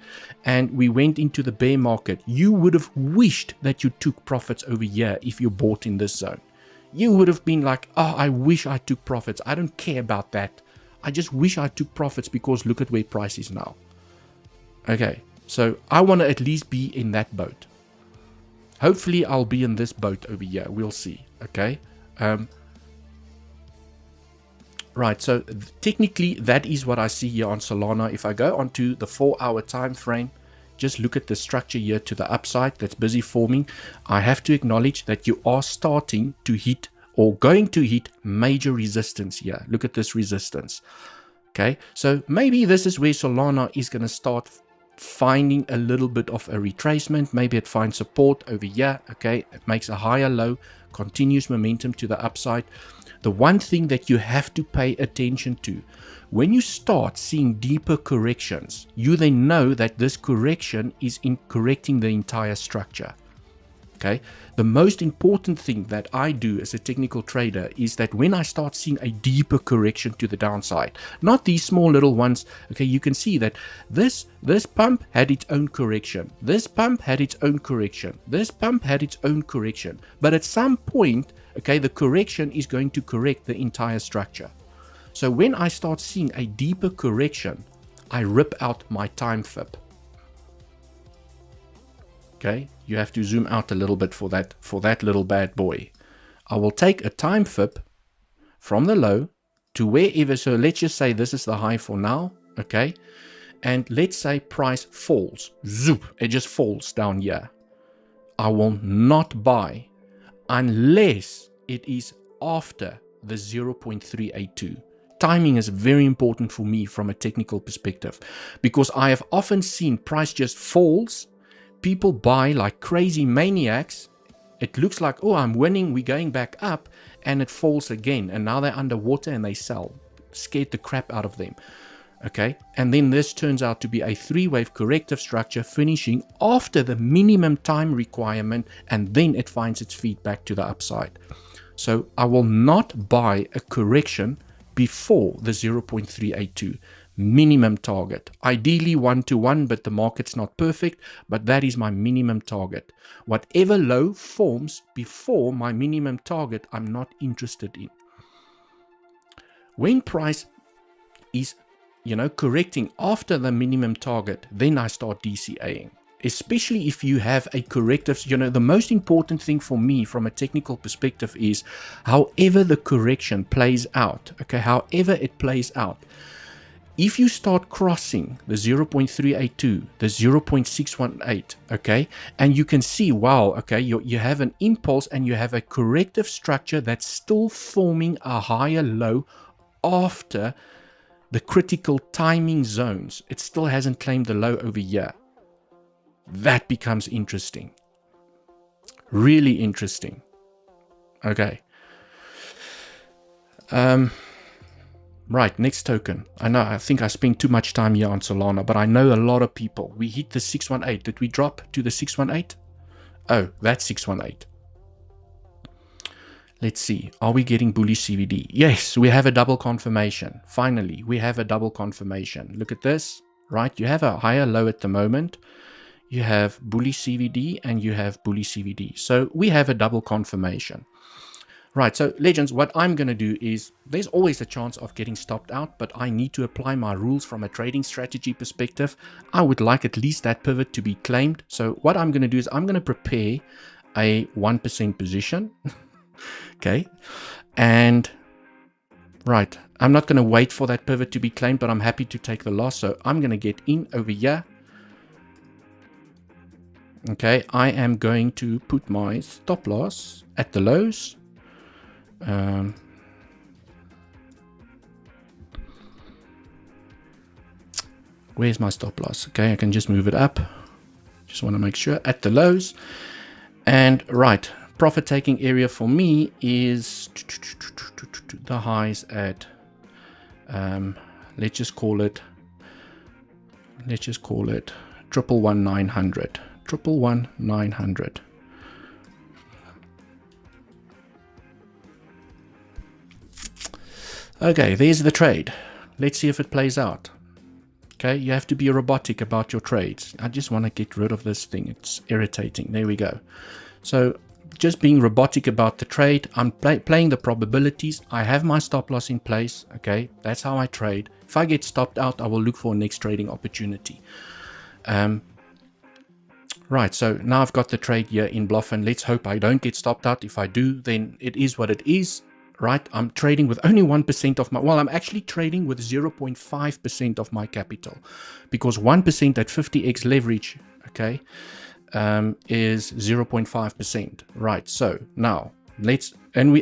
And we went into the bear market. You would have wished that you took profits over here if you bought in this zone. You would have been like, oh, I wish I took profits. I don't care about that. I just wish I took profits because look at where price is now. Okay, so I want to at least be in that boat. Hopefully I'll be in this boat over here. We'll see. Okay. Right, so technically that is what I see here on Solana. If I go onto the 4-hour time frame, just look at the structure here to the upside that's busy forming. I have to acknowledge that you are starting to hit or going to hit major resistance here. Look at this resistance. Okay, so maybe this is where Solana is going to start finding a little bit of a retracement. Maybe it finds support over here. Okay, it makes a higher low, continues momentum to the upside. The one thing that you have to pay attention to, when you start seeing deeper corrections, you then know that this correction is in correcting the entire structure. Okay, the most important thing that I do as a technical trader is that when I start seeing a deeper correction to the downside, not these small little ones, okay, you can see that this pump had its own correction, this pump had its own correction, this pump had its own correction, but at some point, okay, the correction is going to correct the entire structure. So when I start seeing a deeper correction, I rip out my time fib. Okay, you have to zoom out a little bit for that little bad boy. I will take a time fib from the low to wherever. So let's just say this is the high for now. Okay, and let's say price falls. Zoop, it just falls down here. I will not buy unless it is after the 0.382. Timing is very important for me from a technical perspective, because I have often seen price just falls. People buy like crazy maniacs. It looks like, oh, I'm winning, we're going back up, and it falls again, and now they're underwater and they sell. Scared the crap out of them. Okay, and then this turns out to be a three-wave corrective structure finishing after the minimum time requirement, and then it finds its feet back to the upside. So I will not buy a correction before the 0.382 minimum target. Ideally 1-to-1, but the market's not perfect, but that is my minimum target. Whatever low forms before my minimum target, I'm not interested in. When price is, correcting after the minimum target, then I start DCAing. Especially if you have a corrective, the most important thing for me from a technical perspective is however the correction plays out, okay, however it plays out. If you start crossing the 0.382, the 0.618, okay, and you can see, wow, okay, you have an impulse and you have a corrective structure that's still forming a higher low after the critical timing zones. It still hasn't claimed the low over here. That becomes interesting. Really interesting. Okay. Right, next token. I think I spent too much time here on Solana, but I know a lot of people. We hit the 618. Did we drop to the 618? Oh, that's 618. Let's see. Are we getting bullish CVD? Yes, we have a double confirmation. Finally, we have a double confirmation. Look at this, right? You have a higher low at the moment. You have bullish CVD and you have bullish CVD. So we have a double confirmation. Right, so legends, what I'm going to do is, there's always a chance of getting stopped out, but I need to apply my rules from a trading strategy perspective. I would like at least that pivot to be claimed. So what I'm going to do is I'm going to prepare a 1% position. Okay, and right, I'm not going to wait for that pivot to be claimed, but I'm happy to take the loss. So I'm going to get in over here. Okay, I am going to put my stop loss at the lows. Where's my stop loss? Okay, I can just move it up. Just want to make sure at the lows. And right, profit taking area for me is the highs at let's just call it 111,900. 111,900. Okay, there's the trade. Let's see if it plays out. Okay, you have to be robotic about your trades. I just want to get rid of this thing. It's irritating. There we go. So just being robotic about the trade. I'm playing the probabilities. I have my stop loss in place. Okay, that's how I trade. If I get stopped out, I will look for a next trading opportunity. Right, so now I've got the trade here in bluff, and let's hope I don't get stopped out. If I do, then it is what it is. Right, I'm trading with only 1% of my, well, I'm actually trading with 0.5% of my capital, because 1% at 50x leverage, okay, is 0.5%. Right, so now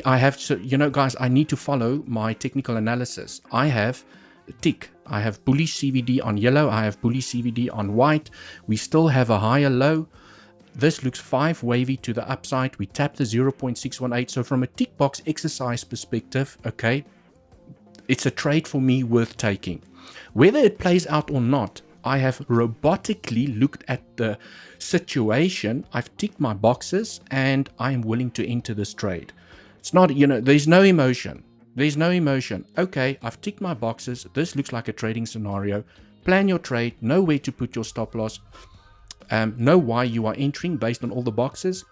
I have, so, guys, I need to follow my technical analysis. I have tick. I have bullish CVD on yellow. I have bullish CVD on white. We still have a higher low. This looks 5 wavy to the upside. We tap the 0.618. So from a tick box exercise perspective, okay, it's a trade for me worth taking. Whether it plays out or not, I have robotically looked at the situation. I've ticked my boxes and I am willing to enter this trade. It's not, there's no emotion. There's no emotion. Okay, I've ticked my boxes. This looks like a trading scenario. Plan your trade. Know where to put your stop loss. Know why you are entering based on all the boxes.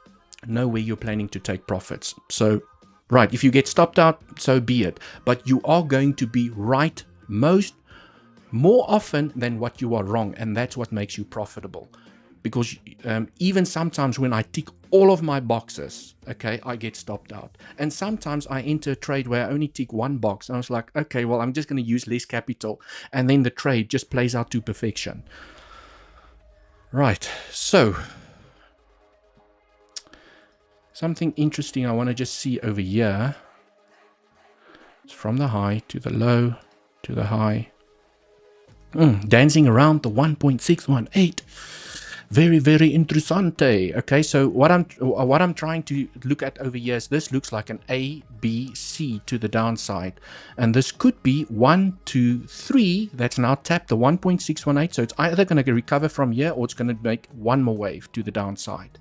Know where you're planning to take profits. So, right, if you get stopped out, so be it. But you are going to be right more often than what you are wrong. And that's what makes you profitable. Because even sometimes when I tick all of my boxes, okay, I get stopped out. And sometimes I enter a trade where I only tick one box. And I was like, okay, well, I'm just going to use less capital. And then the trade just plays out to perfection. Right, so something interesting I want to just see over here. It's from the high to the low to the high. Dancing around the 1.618. Very, very interessante. Okay, so what I'm trying to look at over here is this looks like an A, B, C to the downside. And this could be 1, 2, 3. That's now tapped the 1.618. So it's either going to recover from here or it's going to make one more wave to the downside.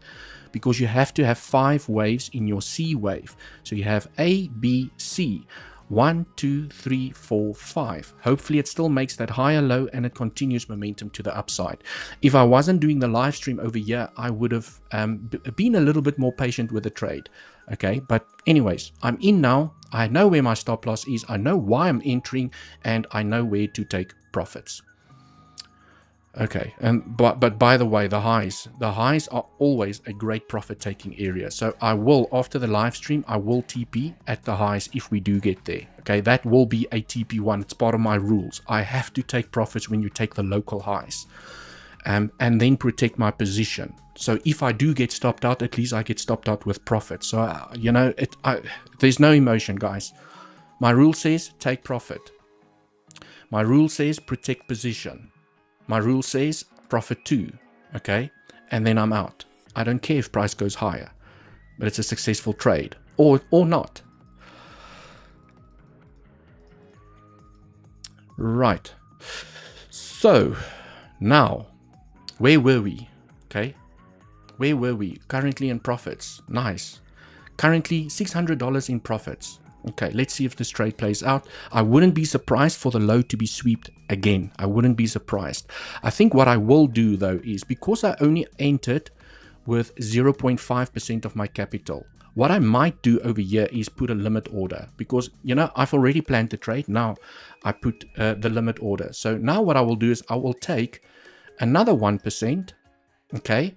Because you have to have 5 waves in your C wave. So you have A, B, C. 1, 2, 3, 4, 5. Hopefully it still makes that higher low and it continues momentum to the upside. If I wasn't doing the live stream over here, I would have been a little bit more patient with the trade. Okay, but anyways, I'm in now. I know where my stop loss is. I know why I'm entering and I know where to take profits. Okay, but by the way, the highs are always a great profit taking area. So I will, after the live stream, I will TP at the highs if we do get there. Okay, that will be a TP1. It's part of my rules. I have to take profits when you take the local highs, and then protect my position. So if I do get stopped out, at least I get stopped out with profit. So there's no emotion, guys. My rule says take profit. My rule says protect position. My rule says profit 2, okay? And then I'm out. I don't care if price goes higher, but it's a successful trade or not. Right. So now, where were we? Okay. Where were we? Currently in profits. Nice. Currently $600 in profits. Okay, let's see if this trade plays out. I wouldn't be surprised for the low to be swept again. I wouldn't be surprised. I think what I will do though is, because I only entered with 0.5% of my capital, what I might do over here is put a limit order, because I've already planned the trade. Now I put the limit order. So now what I will do is I will take another 1%, okay,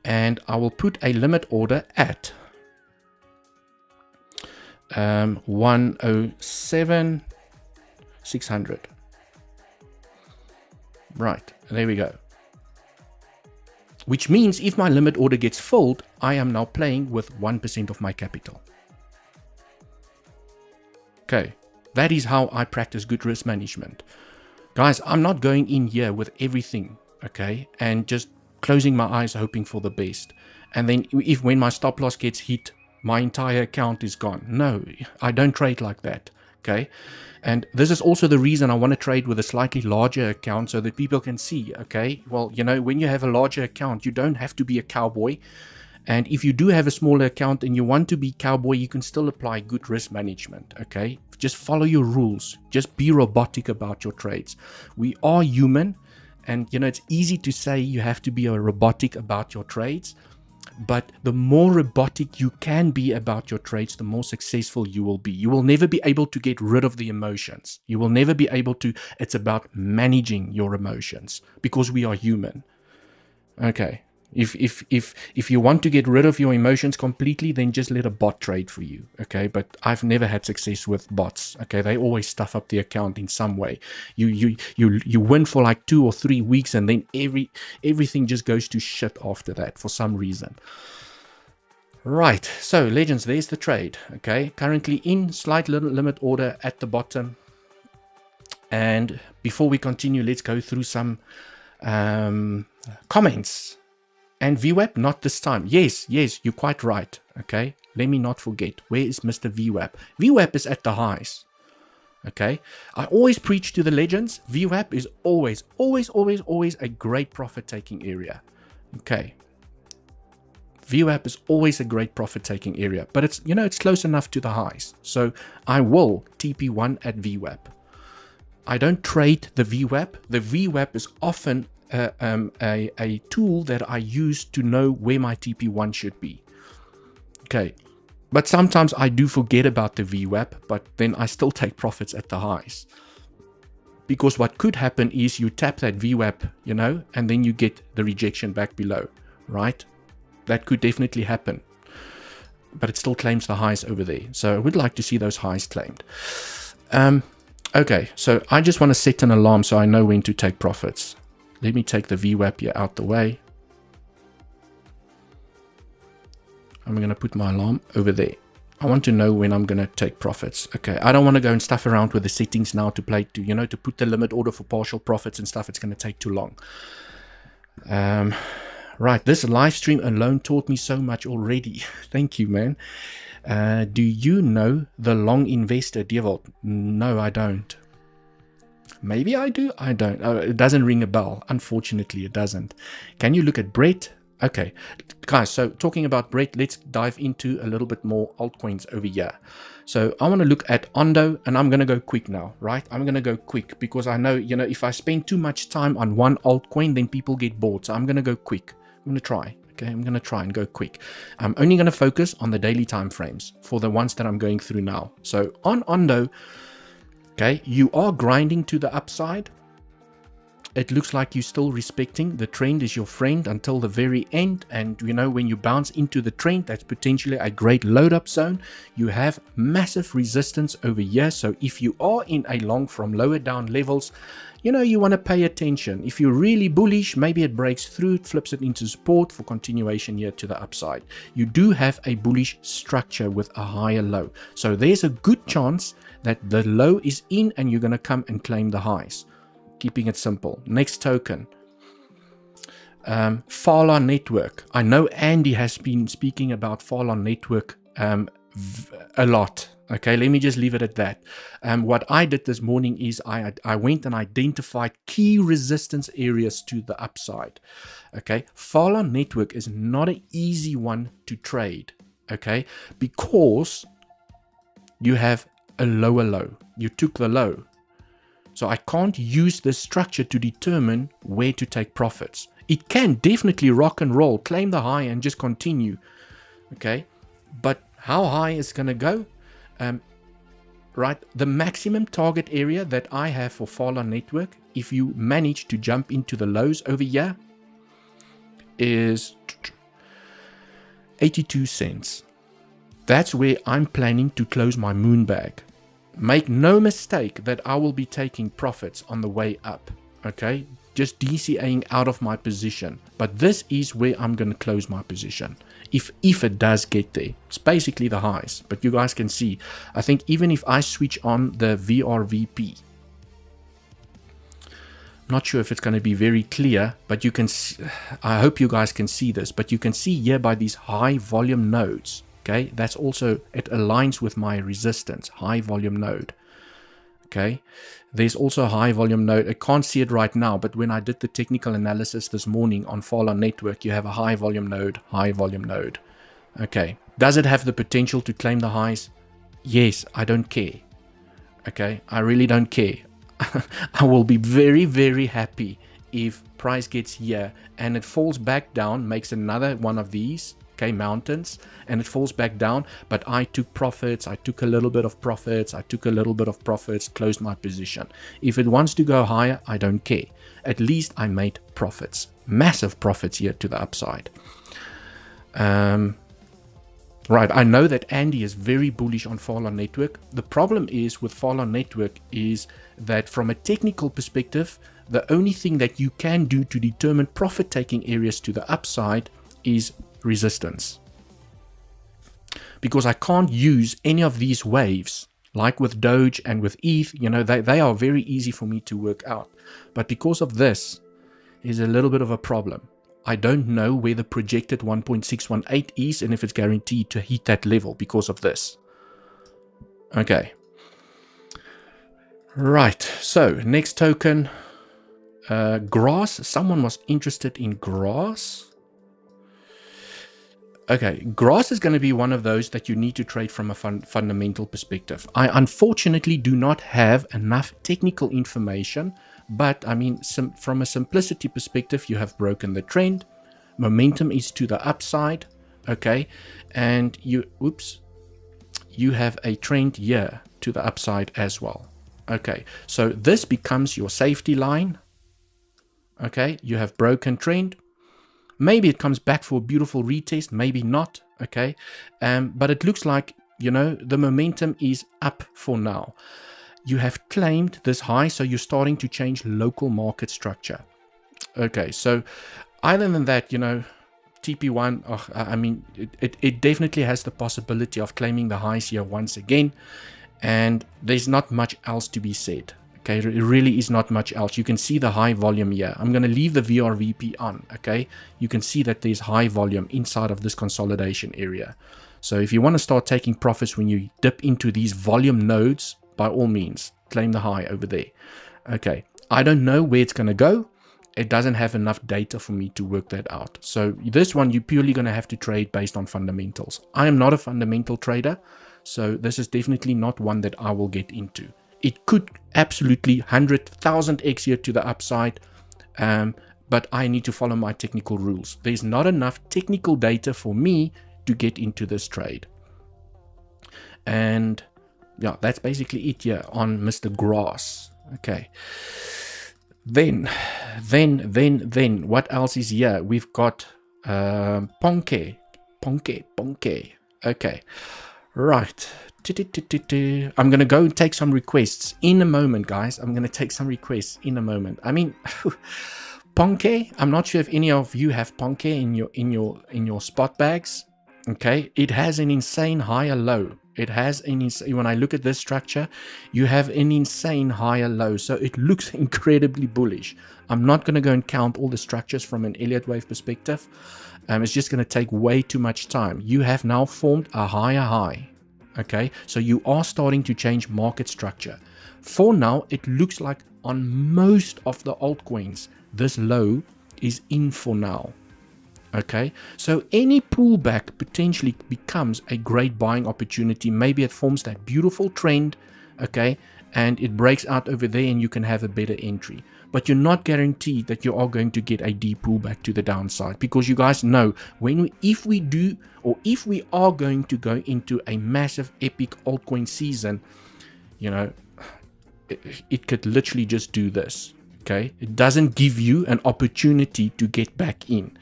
and I will put a limit order at 107,600. Right, there we go. Which means if my limit order gets filled, I am now playing with 1% of my capital. Okay, that is how I practice good risk management. Guys, I'm not going in here with everything, okay, and just closing my eyes hoping for the best. And then when my stop loss gets hit, my entire account is gone. No, I don't trade like that. Okay. And this is also the reason I want to trade with a slightly larger account so that people can see, okay, well, when you have a larger account, you don't have to be a cowboy. And if you do have a smaller account and you want to be cowboy, you can still apply good risk management. Okay. Just follow your rules. Just be robotic about your trades. We are human. And, it's easy to say you have to be a robotic about your trades. But the more robotic you can be about your trades, the more successful you will be. You will never be able to get rid of the emotions. You will never be able to. It's about managing your emotions, because we are human. Okay. If you want to get rid of your emotions completely, then just let a bot trade for you. Okay. But I've never had success with bots. Okay. They always stuff up the account in some way. You win for like 2 or 3 weeks, and then everything just goes to shit after that for some reason. Right. So legends, there's the trade. Okay. Currently in slight little limit order at the bottom. And before we continue, let's go through some comments. And VWAP, not this time. Yes, you're quite right. Okay, let me not forget. Where is Mr. VWAP? VWAP is at the highs. Okay, I always preach to the legends. VWAP is always a great profit-taking area. Okay, VWAP is always a great profit-taking area, but it's, you know, it's close enough to the highs. So I will TP1 at VWAP. I don't trade the VWAP. The VWAP is often a tool that I use to know where my TP1 should be. Okay, but sometimes I do forget about the VWAP, but then I still take profits at the highs. Because what could happen is you tap that VWAP, you know, and then you get the rejection back below, right? That could definitely happen. But it still claims the highs over there. So I would like to see those highs claimed. Okay, so I just want to set an alarm so I know when to take profits. Let me take the VWAP here out the way. I'm going to put my alarm over there. I want to know when I'm going to take profits. Okay, I don't want to go and stuff around with the settings now to play, to, you know, to put the limit order for partial profits and stuff. It's going to take too long. Right, this live stream alone taught me so much already. Thank you, man. Do you know the long investor, Dewald? No, I don't. Maybe I do. I don't. Oh, it doesn't ring a bell. Unfortunately, it doesn't. Can you look at Brett? Okay, guys, so talking about Brett, let's dive into a little bit more altcoins over here. So I want to look at Ondo, and I'm going to go quick now, right? I'm going to go quick because I know, you know, if I spend too much time on one altcoin, then people get bored. So I'm going to go quick. I'm going to try. Okay, I'm going to try and go quick. I'm only going to focus on the daily time frames for the ones that I'm going through now. So on Ondo, okay, you are grinding to the upside. It looks like you're still respecting the trend is your friend until the very end. And you know, when you bounce into the trend, that's potentially a great load up zone. You have massive resistance over here. So if you are in a long from lower down levels, you know, you want to pay attention. If you're really bullish, maybe it breaks through, it flips it into support for continuation here to the upside. You do have a bullish structure with a higher low. So there's a good chance that the low is in and you're going to come and claim the highs. Keeping it simple. Next token. Fala Network. I know Andy has been speaking about Fala Network a lot. Okay, let me just leave it at that. What I did this morning is I went and identified key resistance areas to the upside. Okay, Fala Network is not an easy one to trade. Okay, because you have a lower low. You took the low. So I can't use this structure to determine where to take profits. It can definitely rock and roll, claim the high and just continue. Okay, but how high is going to go? Right, the maximum target area that I have for Fala Network, if you manage to jump into the lows over here, is 82 cents. That's where I'm planning to close my moon bag. Make no mistake that I will be taking profits on the way up. Okay, just DCAing out of my position. But this is where I'm going to close my position. If it does get there. It's basically the highs. But you guys can see, I think even if I switch on the VRVP, not sure if it's going to be very clear, but you can see, I hope you guys can see this, but you can see here by these high volume nodes. Okay, that's also, it aligns with my resistance, high volume node. Okay, there's also a high volume node. I can't see it right now, but when I did the technical analysis this morning on Fala Network, you have a high volume node, high volume node. Okay, does it have the potential to claim the highs? Yes, I don't care. Okay, I really don't care. I will be very, very happy if price gets here and it falls back down, makes another one of these. Okay, mountains, and it falls back down, but I took profits, I took a little bit of profits, I took a little bit of profits, closed my position. If it wants to go higher, I don't care. At least I made profits, massive profits here to the upside. Right, I know that Andy is very bullish on Fala Network. The problem is with Fala Network is that from a technical perspective, the only thing that you can do to determine profit-taking areas to the upside is resistance, because I can't use any of these waves like with Doge and with ETH, you know, they are very easy for me to work out. But because of this, is a little bit of a problem. I don't know where the projected 1.618 is and if it's guaranteed to hit that level because of this. Okay. Right. So next token, Grass. Someone was interested in Grass. Okay, Grass is going to be one of those that you need to trade from a fundamental perspective. I unfortunately do not have enough technical information, but I mean, from a simplicity perspective, you have broken the trend. Momentum is to the upside, okay, and you have a trend here to the upside as well. Okay, so this becomes your safety line. Okay, you have broken trend. Maybe it comes back for a beautiful retest, maybe not, okay? But it looks like, you know, the momentum is up for now. You have claimed this high, so you're starting to change local market structure. Okay, so other than that, you know, TP1, I mean, it definitely has the possibility of claiming the highs here once again, and there's not much else to be said. Okay, it really is not much else. You can see the high volume here. I'm going to leave the VRVP on, okay? You can see that there's high volume inside of this consolidation area. So if you want to start taking profits when you dip into these volume nodes, by all means, claim the high over there. Okay, I don't know where it's going to go. It doesn't have enough data for me to work that out. So this one, you're purely going to have to trade based on fundamentals. I am not a fundamental trader, so this is definitely not one that I will get into. It could absolutely 100,000x here to the upside, but I need to follow my technical rules. There's not enough technical data for me to get into this trade. And yeah, that's basically it here on Mr. Grass. Okay. Then, what else is here? We've got Ponke. Okay. Right. I'm going to go and take some requests in a moment, guys. I'm going to take some requests in a moment. I mean, Ponke, I'm not sure if any of you have Ponke in your spot bags. Okay, it has an insane higher low. It has when I look at this structure, you have an insane higher low. So it looks incredibly bullish. I'm not going to go and count all the structures from an Elliott wave perspective. It's just going to take way too much time. You have now formed a higher high. Okay, so you are starting to change market structure. For now, it looks like on most of the altcoins, this low is in for now. Okay, so any pullback potentially becomes a great buying opportunity. Maybe it forms that beautiful trend, okay, and it breaks out over there and you can have a better entry. But you're not guaranteed that you are going to get a deep pullback to the downside, because you guys know if we are going to go into a massive epic altcoin season, you know, it could literally just do this. Okay, it doesn't give you an opportunity to get back in.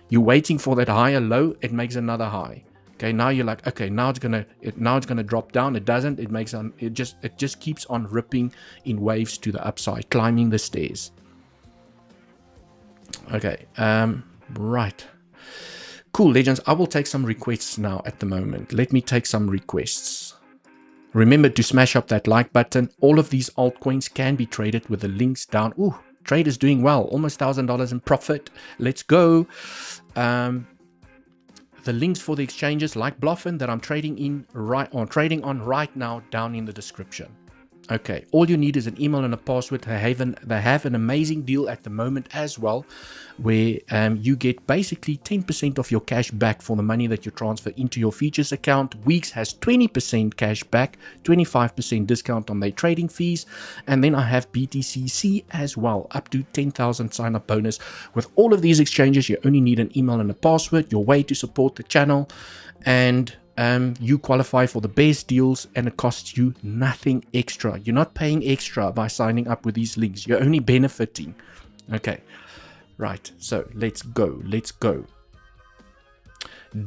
You're waiting for that higher low, it makes another high. Okay, now you're like, okay, now it's gonna drop down. It doesn't. It just keeps on ripping in waves to the upside, climbing the stairs. Okay, right. Cool, legends. I will take some requests now at the moment. Let me take some requests. Remember to smash up that like button. All of these altcoins can be traded with the links down. Ooh, trade is doing well. Almost $1,000 in profit. Let's go. The links for the exchanges like Bluffin that I'm trading on right now down in the description. Okay, all you need is an email and a password. They have an amazing deal at the moment as well, where you get basically 10% of your cash back for the money that you transfer into your features account. Weeks has 20% cash back, 25% discount on their trading fees, and then I have BTCC as well, up to 10,000 sign up bonus. With all of these exchanges, you only need an email and a password, your way to support the channel, and you qualify for the best deals, and it costs you nothing extra. You're not paying extra by signing up with these links. You're only benefiting. Okay, right. So let's go.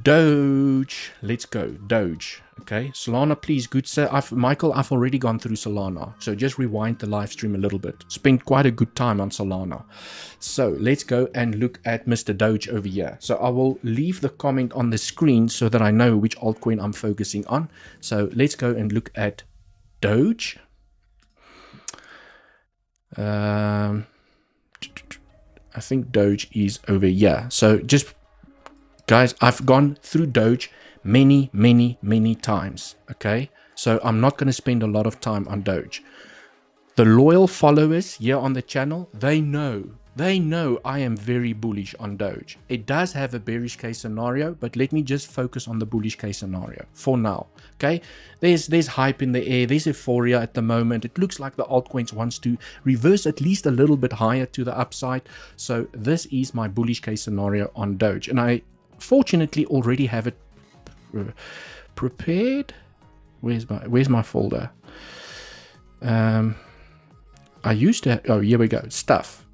Doge. Let's go. Doge. Okay. Solana, please, good sir. Michael, I've already gone through Solana. So just rewind the live stream a little bit. Spent quite a good time on Solana. So let's go and look at Mr. Doge over here. So I will leave the comment on the screen so that I know which altcoin I'm focusing on. So let's go and look at Doge. I think Doge is over here. So just, guys, I've gone through Doge many times. Okay, so I'm not going to spend a lot of time on Doge. The loyal followers here on the channel, they know I am very bullish on Doge. It does have a bearish case scenario, but let me just focus on the bullish case scenario for now. Okay, there's hype in the air, there's euphoria at the moment. It looks like the altcoins wants to reverse at least a little bit higher to the upside. So this is my bullish case scenario on Doge, and I fortunately already have it prepared. Where's my folder? I used to, oh, here we go, stuff.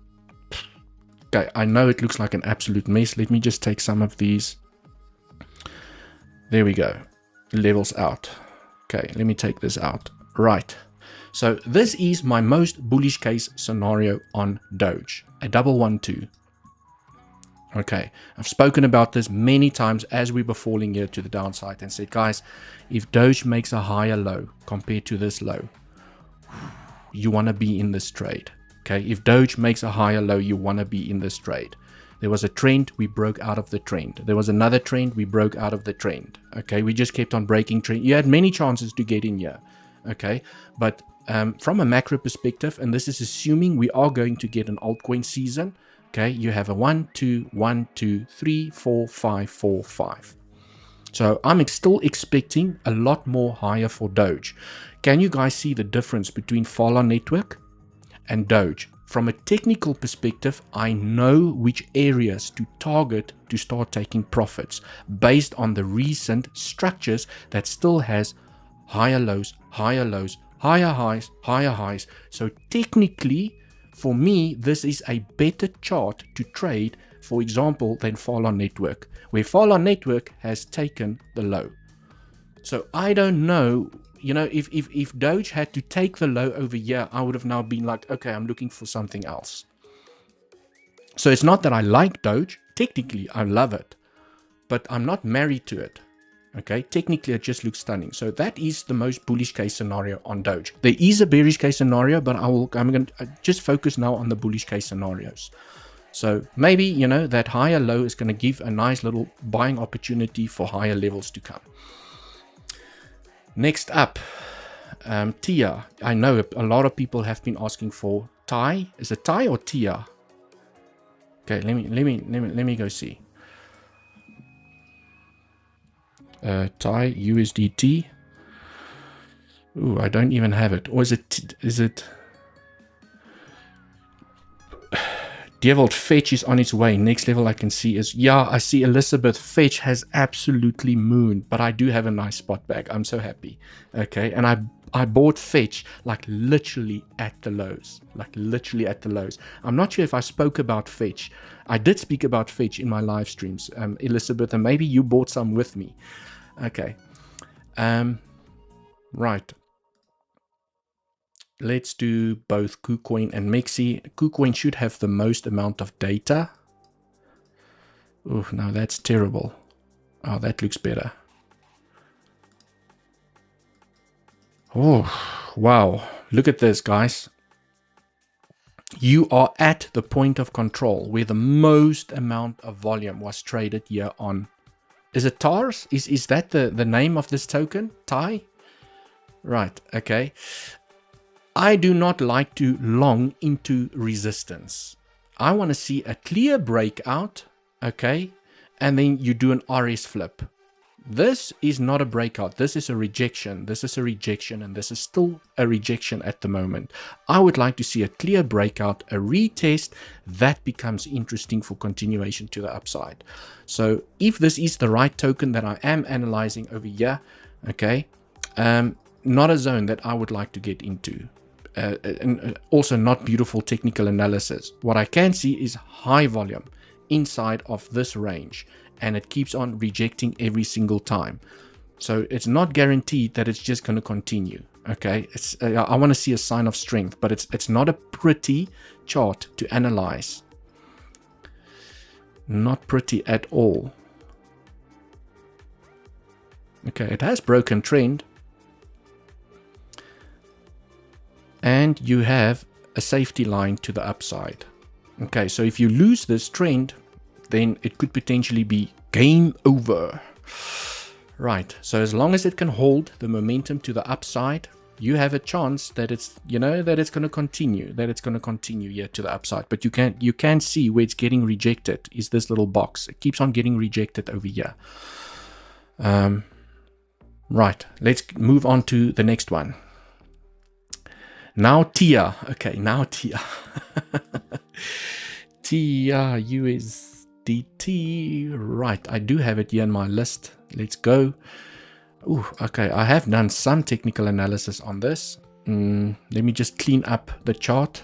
Okay, I know it looks like an absolute mess. Let me just take some of these. There we go. Levels out. Okay, let me take this out. Right. So this is my most bullish case scenario on Doge. A 112. Okay, I've spoken about this many times as we were falling here to the downside and said, guys, if Doge makes a higher low compared to this low, you want to be in this trade. Okay, if Doge makes a higher low, you want to be in this trade. There was a trend, we broke out of the trend. There was another trend, we broke out of the trend. Okay, we just kept on breaking trend. You had many chances to get in here. Okay, but from a macro perspective, and this is assuming we are going to get an altcoin season. Okay, you have a 1 2 1 2 3 4 5 4 5. So I'm still expecting a lot more higher for Doge. Can you guys see the difference between Follow Network and Doge? From a technical perspective, I know which areas to target to start taking profits based on the recent structures that still has higher lows, higher lows, higher highs, higher highs. So technically, for me, this is a better chart to trade, for example, than Follow Network, where Follow Network has taken the low. So I don't know, you know, if Doge had to take the low over here, I would have now been like, okay, I'm looking for something else. So it's not that I like Doge. Technically, I love it, but I'm not married to it. Okay, technically it just looks stunning. So that is the most bullish case scenario on Doge. There is a bearish case scenario, but I'm going to just focus now on the bullish case scenarios. So maybe, you know, that higher low is going to give a nice little buying opportunity for higher levels to come. Next up, TIA. I know a lot of people have been asking for TIE. Is it TIE or TIA? Okay, let me go see. TIE USDT. Ooh, I don't even have it. Or is it Dewald Fetch is on its way. Next level I can see is, yeah, I see Elizabeth Fetch has absolutely mooned, but I do have a nice spot bag. I'm so happy. Okay, and I bought Fetch like literally at the lows. I'm not sure if I spoke about Fetch. I did speak about Fetch in my live streams, Elizabeth, and maybe you bought some with me. Okay. Right. Let's do both KuCoin and Mexi. KuCoin should have the most amount of data. Oh, no, that's terrible. Oh, that looks better. Oh, wow. Look at this, guys. You are at the point of control where the most amount of volume was traded here on. Is it TARS? Is that the name of this token? TIE? Right, okay. I do not like to long into resistance. I want to see a clear breakout, okay, and then you do an RS flip. This is not a breakout. This is a rejection. This is a rejection, and this is still a rejection at the moment. I would like to see a clear breakout, a retest. That becomes interesting for continuation to the upside. So if this is the right token that I am analyzing over here, okay, not a zone that I would like to get into. And also not beautiful technical analysis. What I can see is high volume inside of this range, and it keeps on rejecting every single time. So it's not guaranteed that it's just going to continue. Okay, I want to see a sign of strength, but it's not a pretty chart to analyze. Not pretty at all. Okay, it has broken trend. and you have a safety line to the upside. Okay, so if you lose this trend, then it could potentially be game over. Right, so as long as it can hold the momentum to the upside, you have a chance that it's, you know, that it's going to continue, here to the upside. But you can see where it's getting rejected is this little box. It keeps on getting rejected over here. Right, let's move on to the next one. Now TIA. Okay, now TIA. TIA USDT. Right, I do have it here in my list. Let's go. Ooh, okay, I have done some technical analysis on this. Let me just clean up the chart.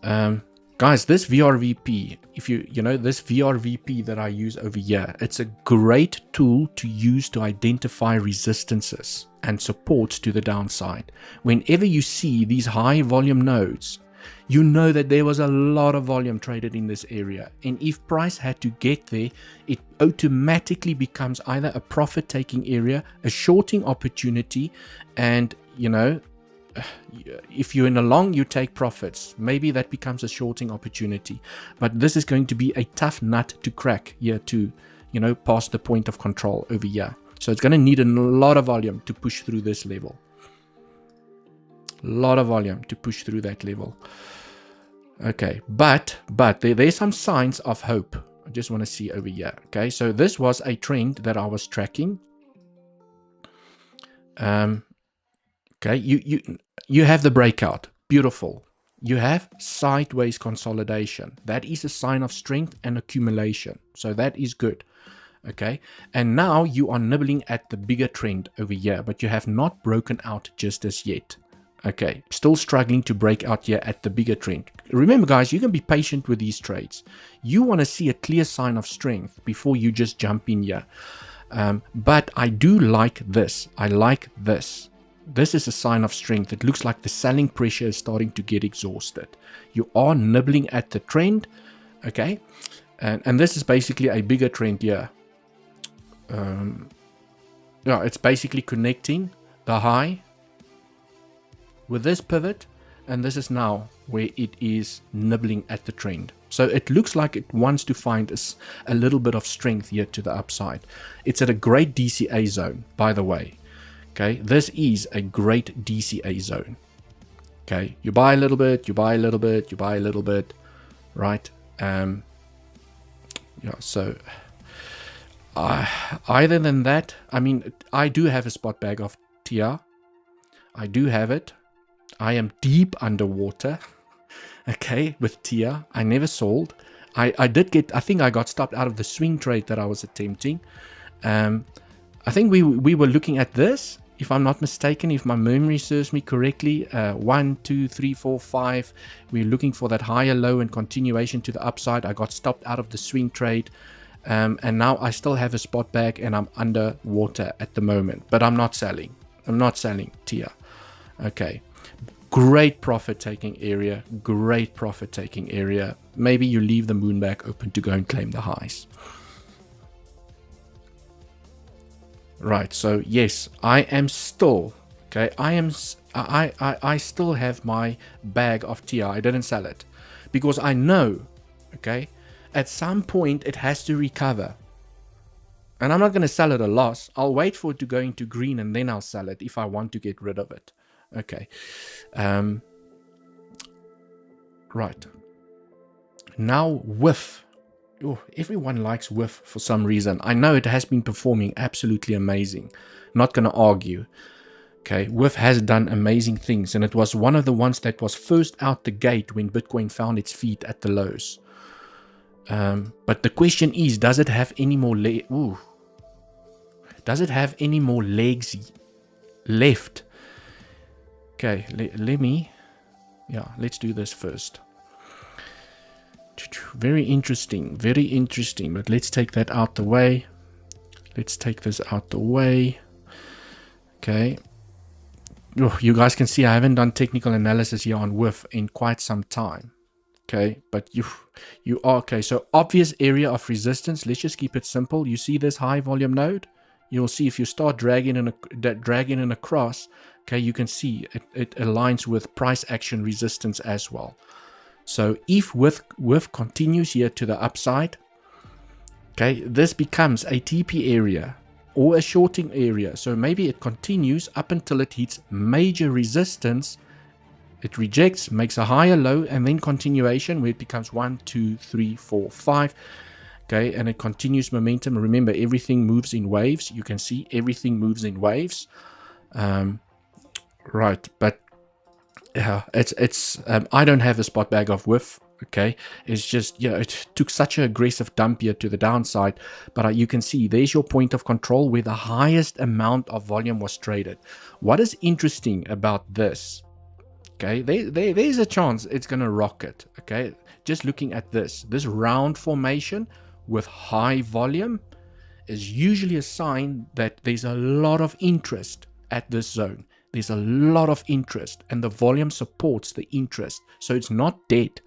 Guys, this VRVP, if you know this VRVP that I use over here, it's a great tool to use to identify resistances and supports to the downside. Whenever you see these high volume nodes, you know that there was a lot of volume traded in this area, and if price had to get there, it automatically becomes either a profit taking area, a shorting opportunity, and you know, if you're in a long, you take profits. Maybe that becomes a shorting opportunity, but this is going to be a tough nut to crack here to, you know, pass the point of control over here. So it's going to need a lot of volume to push through this level. A lot of volume to push through that level. Okay, but there's some signs of hope. I just want to see over here. Okay, so this was a trend that I was tracking. Okay, you have the breakout. Beautiful. You have sideways consolidation. That is a sign of strength and accumulation. So that is good. Okay, and now you are nibbling at the bigger trend over here, but you have not broken out just as yet. Okay, still struggling to break out here at the bigger trend. Remember guys, you can be patient with these trades. You want to see a clear sign of strength before you just jump in here. But I do like this. I like this. This is a sign of strength. It looks like the selling pressure is starting to get exhausted. You are nibbling at the trend. Okay, and this is basically a bigger trend here. Yeah, it's basically connecting the high with this pivot, and this is now where it is nibbling at the trend. So it looks like it wants to find a little bit of strength here to the upside. It's at a great DCA zone, by the way. Okay, this is a great DCA zone. Okay, you buy a little bit, you buy a little bit, you buy a little bit, right? Yeah, so either than that, I mean, I do have a spot bag of TR. I do have it. I am deep underwater, okay, with TIA. I never sold. I did get, I think I got stopped out of the swing trade that I was attempting. I think we were looking at this, if I'm not mistaken, if my memory serves me correctly. 1, 2, 3, 4, 5. We're looking for that higher low and continuation to the upside. I got stopped out of the swing trade. And now I still have a spot bag and I'm underwater at the moment. But I'm not selling. I'm not selling TIA. Okay. Great profit taking area, great profit taking area. Maybe you leave the moon back open to go and claim the highs. Right, so yes, I am still, okay, I still have my bag of TI. I didn't sell it because I know, okay, at some point it has to recover. And I'm not going to sell it a loss. I'll wait for it to go into green and then I'll sell it if I want to get rid of it. Okay. Right. Now WIF. Oh, everyone likes WIF for some reason. I know it has been performing absolutely amazing. Not going to argue. Okay. WIF has done amazing things, and it was one of the ones that was first out the gate when Bitcoin found its feet at the lows. But the question is, does it have any more does it have any more legs left? Okay, let me, yeah, let's do this first. Very interesting, but let's take that out the way. Let's take this out the way. Okay. Oh, you guys can see I haven't done technical analysis here on WIF in quite some time. Okay, but you are, okay, so obvious area of resistance. Let's just keep it simple. You see this high volume node? you'll see if you start dragging in across, okay, you can see it aligns with price action resistance as well. So if width continues here to the upside, okay, this becomes a TP area or a shorting area. So maybe it continues up until it hits major resistance. It rejects, makes a higher low, and then continuation where it becomes 1, 2, 3, 4, 5. Okay, and it continues momentum. Remember, everything moves in waves. You can see everything moves in waves. Right, but it's I don't have a spot bag of width. Okay, it's just, you know, it took such an aggressive dump here to the downside, but you can see there's your point of control where the highest amount of volume was traded. What is interesting about this, okay, there's a chance it's going to rocket. Okay, just looking at this round formation with high volume is usually a sign that there's a lot of interest at this zone. There's a lot of interest, and the volume supports the interest, so it's not dead.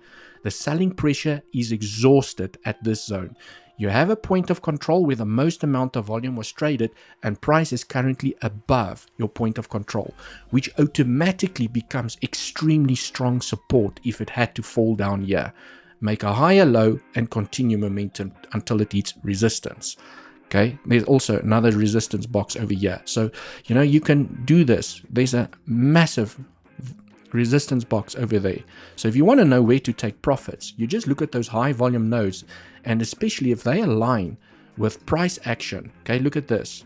The selling pressure is exhausted at this zone. You have a point of control where the most amount of volume was traded, and price is currently above your point of control, which automatically becomes extremely strong support if it had to fall down here. Make a higher low and continue momentum until it hits resistance. Okay, there's also another resistance box over here. So, you know, you can do this. There's a massive resistance box over there. So if you want to know where to take profits, you just look at those high volume nodes, and especially if they align with price action. Okay, look at this.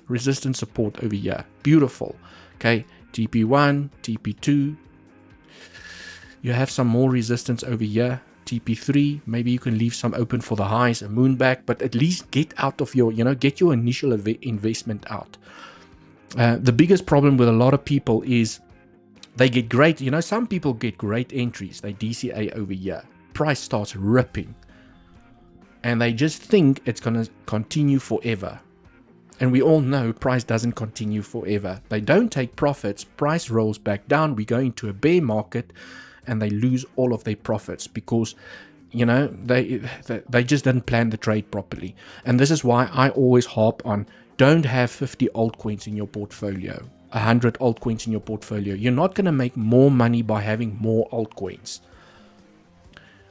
Resistance support over here. Beautiful. Okay, TP1, TP2. You have some more resistance over here. TP3, maybe you can leave some open for the highs, a moon back, but at least get out of your, get your initial investment out. The biggest problem with a lot of people is they get great, some people get great entries. They DCA over here. Price starts ripping. And they just think it's going to continue forever. And we all know price doesn't continue forever. They don't take profits. Price rolls back down. We go into a bear market, and they lose all of their profits because, they just didn't plan the trade properly. And this is why I always harp on, don't have 50 altcoins in your portfolio, 100 altcoins in your portfolio. You're not going to make more money by having more altcoins.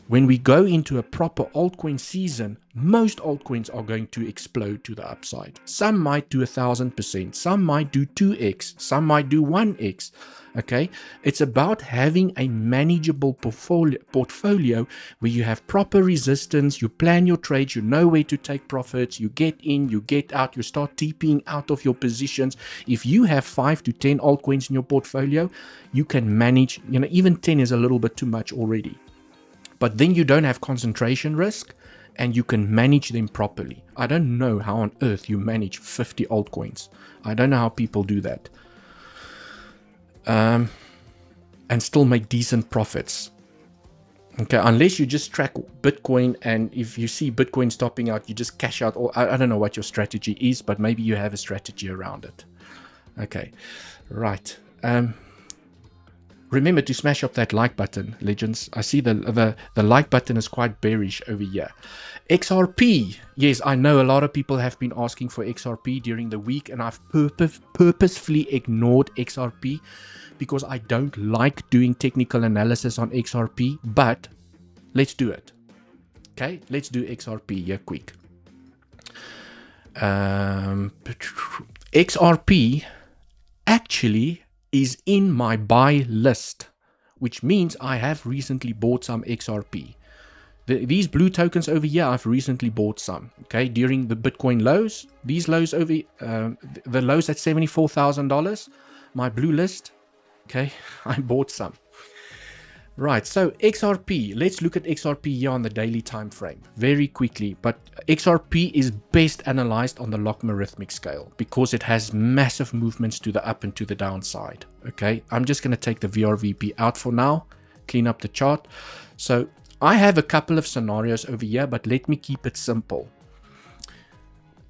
When we go into a proper altcoin season, most altcoins are going to explode to the upside. Some might do 1,000%, some might do 2x, some might do 1x. Okay, it's about having a manageable portfolio where you have proper resistance, you plan your trades, you know where to take profits, you get in, you get out, you start TPing out of your positions. If you have 5 to 10 altcoins in your portfolio, you can manage, even 10 is a little bit too much already. But then you don't have concentration risk and you can manage them properly. I don't know how on earth you manage 50 altcoins. I don't know how people do that. And still make decent profits. Okay, unless you just track Bitcoin, and if you see Bitcoin stopping out, you just cash out. Or I don't know what your strategy is, but maybe you have a strategy around it. Okay, right. Remember to smash up that like button, legends. I see the like button is quite bearish over here. XRP. Yes, I know a lot of people have been asking for XRP during the week, and I've purposefully ignored XRP because I don't like doing technical analysis on XRP, but let's do it. Okay, let's do XRP here quick. XRP actually is in my buy list, which means I have recently bought some XRP. These blue tokens over here, I've recently bought some, okay, during the Bitcoin lows. These lows over, the lows at $74,000, my blue list, okay, I bought some. Right, so XRP, let's look at XRP here on the daily time frame very quickly. But XRP is best analyzed on the logarithmic scale because it has massive movements to the up and to the downside. Okay, I'm just going to take the VRVP out for now, clean up the chart. So I have a couple of scenarios over here, but let me keep it simple.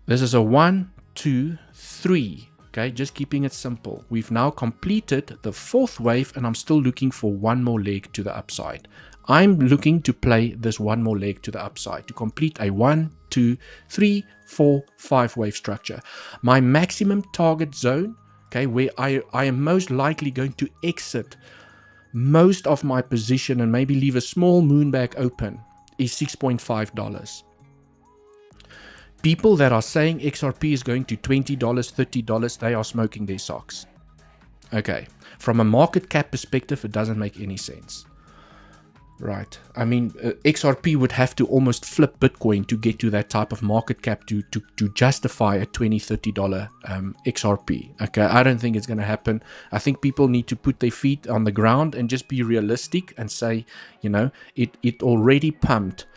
This is a 1, 2, 3. Okay, just keeping it simple. We've now completed the fourth wave, and I'm still looking for one more leg to the upside. I'm looking to play this one more leg to the upside to complete a 1, 2, 3, 4, 5 wave structure. My maximum target zone, okay, where I am most likely going to exit most of my position and maybe leave a small moonbag open, is $6.5. People that are saying XRP is going to $20, $30, they are smoking their socks. Okay, from a market cap perspective, it doesn't make any sense. Right, I mean, XRP would have to almost flip Bitcoin to get to that type of market cap to justify a $20, $30 XRP. Okay, I don't think it's going to happen. I think people need to put their feet on the ground and just be realistic and say, you know, it already pumped.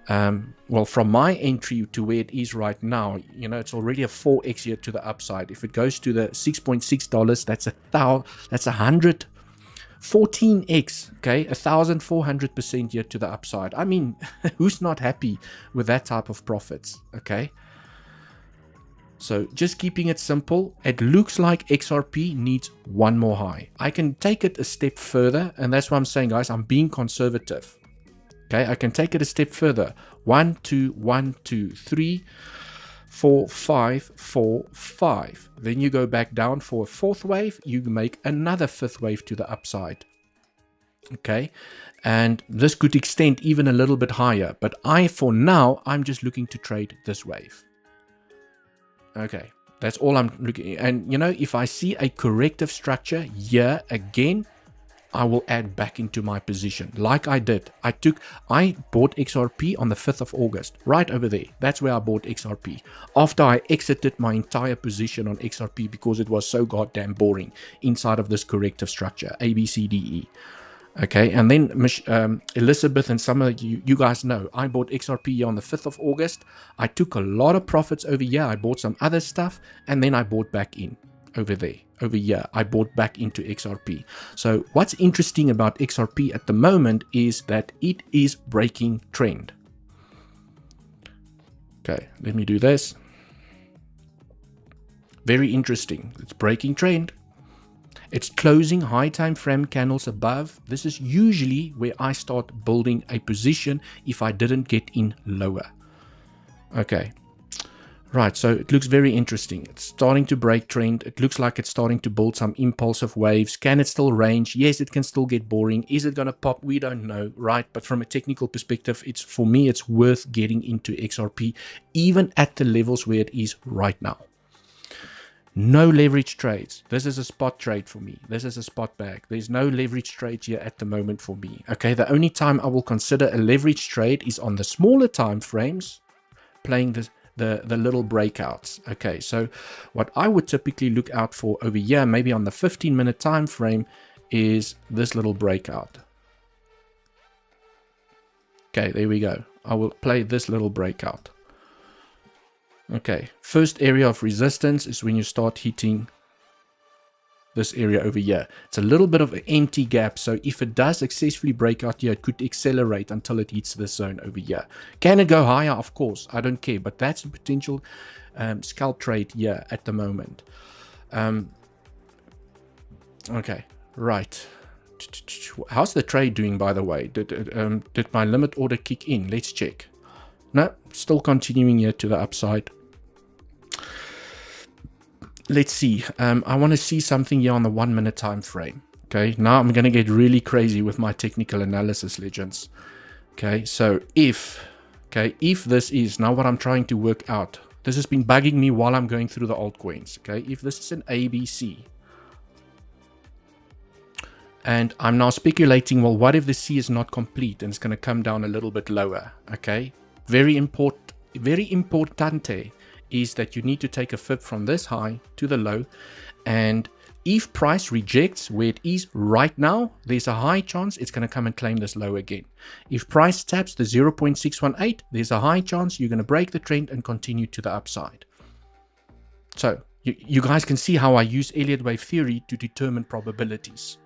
Well, from my entry to where it is right now, you know, it's already a 4x here to the upside. If it goes to the $6.6, that's 114x, okay, 1,400% here to the upside. I mean, who's not happy with that type of profits, okay? So just keeping it simple, it looks like XRP needs one more high. I can take it a step further, and that's what I'm saying, guys. I'm being conservative. Okay, I can take it a step further. 1, 2, 1, 2, 3, 4, 5, 4, 5. Then you go back down for a fourth wave. You make another fifth wave to the upside. Okay, and this could extend even a little bit higher. But for now, I'm just looking to trade this wave. Okay, that's all I'm looking at. And, you know, if I see a corrective structure here again, I will add back into my position like I did. I bought XRP on the 5th of August, right over there. That's where I bought XRP. After I exited my entire position on XRP because it was so goddamn boring inside of this corrective structure, A, B, C, D, E. Okay, and then Elizabeth and some of you guys know, I bought XRP on the 5th of August. I took a lot of profits over here. I bought some other stuff, and then I bought back in. Over there, over here, I bought back into XRP. So what's interesting about XRP at the moment is that it is breaking trend. Okay, let me do this. Very interesting. It's breaking trend. It's closing high time frame candles above. This is usually where I start building a position if I didn't get in lower. Okay. Right, so it looks very interesting. It's starting to break trend. It looks like it's starting to build some impulsive waves. Can it still range? Yes, it can still get boring. Is it going to pop? We don't know, right? But from a technical perspective, for me, it's worth getting into XRP, even at the levels where it is right now. No leverage trades. This is a spot trade for me. This is a spot bag. There's no leverage trade here at the moment for me. Okay, the only time I will consider a leverage trade is on the smaller time frames, playing the little breakouts. Okay, so what I would typically look out for over here, maybe on the 15-minute time frame, is this little breakout. Okay, there we go. I will play this little breakout. Okay, first area of resistance is when you start hitting this area over here. It's a little bit of an empty gap, so if it does successfully break out here, it could accelerate until it hits this zone over here. Can it go higher? Of course, I don't care, but that's a potential scalp trade here at the moment. Okay, right. How's the trade doing, by the way? Did my limit order kick in? Let's check. No, still continuing here to the upside. Let's see. I want to see something here on the 1 minute time frame. Okay, now I'm going to get really crazy with my technical analysis, legends. Okay, so if this is now what I'm trying to work out, this has been bugging me while I'm going through the altcoins. Okay, if this is an ABC, and I'm now speculating, well, what if the C is not complete and it's going to come down a little bit lower? Okay, very importante is that you need to take a fib from this high to the low, and if price rejects where it is right now, there's a high chance it's going to come and claim this low again. If price taps the 0.618, there's a high chance you're going to break the trend and continue to the upside. So you guys can see how I use Elliott wave theory to determine probabilities.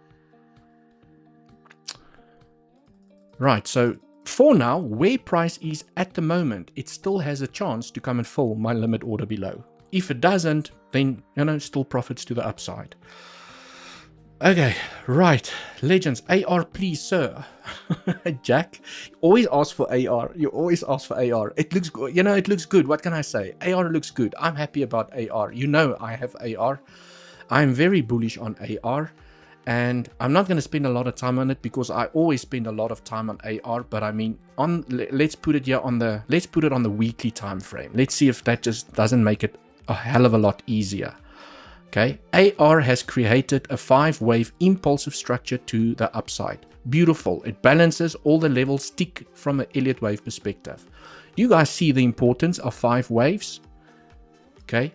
Right, so for now, where price is at the moment, it still has a chance to come and fill my limit order below. If it doesn't, then, still profits to the upside. Okay, right. Legends, AR, please, sir. Jack, you always ask for AR. You always ask for AR. It looks good. You know, it looks good. What can I say? AR looks good. I'm happy about AR. You know, I have AR. I'm very bullish on AR. And I'm not going to spend a lot of time on it because I always spend a lot of time on AR. But I mean, let's put it here on the weekly time frame. Let's see if that just doesn't make it a hell of a lot easier. Okay, AR has created a 5-wave impulsive structure to the upside. Beautiful. It balances all the levels tick from an Elliott wave perspective. Do you guys see the importance of 5 waves? Okay,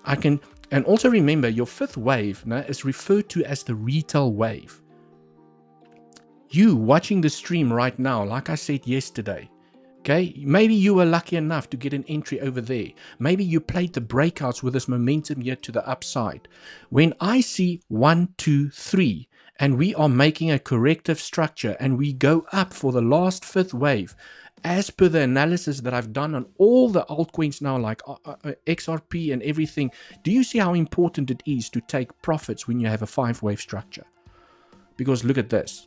and also remember your 5th wave is referred to as the retail wave. You watching the stream right now, like I said yesterday, okay, maybe you were lucky enough to get an entry over there. Maybe you played the breakouts with this momentum here to the upside. When I see 1, 2, 3, and we are making a corrective structure and we go up for the last 5th wave, as per the analysis that I've done on all the altcoins now, like XRP and everything, do you see how important it is to take profits when you have a 5-wave structure? Because look at this.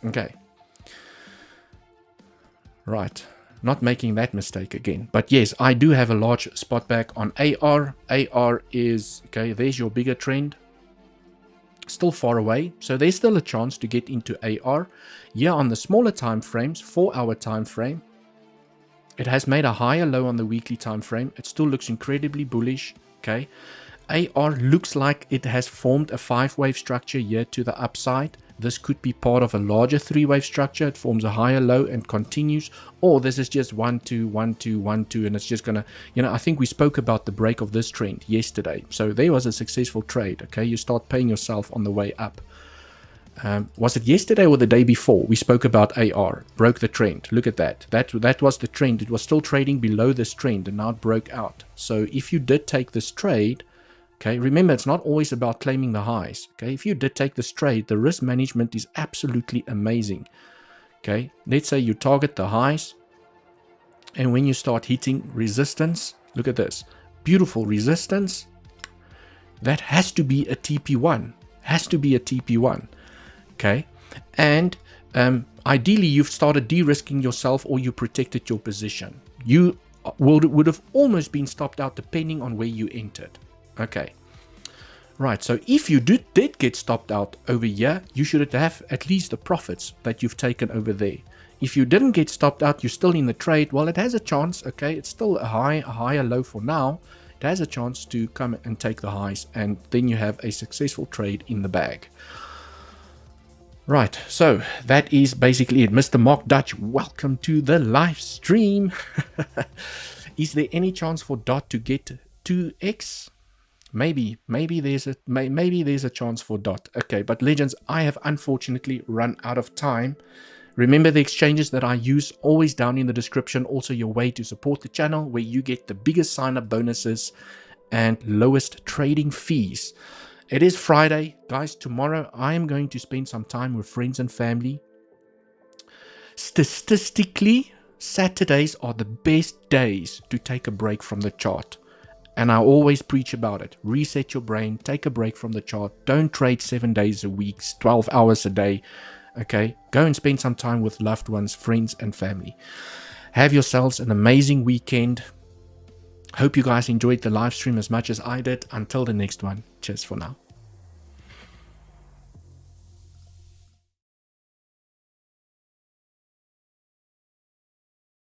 Okay. Right, not making that mistake again. But yes, I do have a large spot back on AR. AR is, okay, there's your bigger trend. Still far away, so there's still a chance to get into AR. Here on the smaller time frames, 4-hour time frame, it has made a higher low on the weekly time frame. It still looks incredibly bullish, okay. AR looks like it has formed a 5-wave structure here to the upside. This could be part of a larger 3-wave structure. It forms a higher low and continues, or this is just 1, 2, 1, 2, 1, 2, and it's just gonna, you know, I think we spoke about the break of this trend yesterday. So there was a successful trade. Okay, you start paying yourself on the way up. Was it yesterday or the day before? We spoke about AR, broke the trend. Look at that. That was the trend. It was still trading below this trend, and now it broke out. So if you did take this trade, okay, remember, it's not always about claiming the highs. Okay, if you did take this trade, the risk management is absolutely amazing. Okay, let's say you target the highs, and when you start hitting resistance, look at this. Beautiful resistance. That has to be a TP1. Has to be a TP1. Okay, and ideally, you've started de-risking yourself or you protected your position. You would have almost been stopped out depending on where you entered. Okay, right, so if you did get stopped out over here, you should have at least the profits that you've taken over there. If you didn't get stopped out, you're still in the trade, well, it has a chance, okay, it's still a higher low for now. It has a chance to come and take the highs, and then you have a successful trade in the bag. Right, so that is basically it. Mr. Mark Dutch, welcome to the live stream. Is there any chance for DOT to get 2x? Maybe there's a chance for DOT. Okay, but legends, I have unfortunately run out of time. Remember the exchanges that I use, always down in the description. Also your way to support the channel, where you get the biggest sign-up bonuses and lowest trading fees. It is Friday, guys. Tomorrow I am going to spend some time with friends and family. Statistically, Saturdays are the best days to take a break from the chart. And I always preach about it. Reset your brain, take a break from the chart. Don't trade 7 days a week, 12 hours a day. Okay, go and spend some time with loved ones, friends and family. Have yourselves an amazing weekend. Hope you guys enjoyed the live stream as much as I did. Until the next one, cheers for now.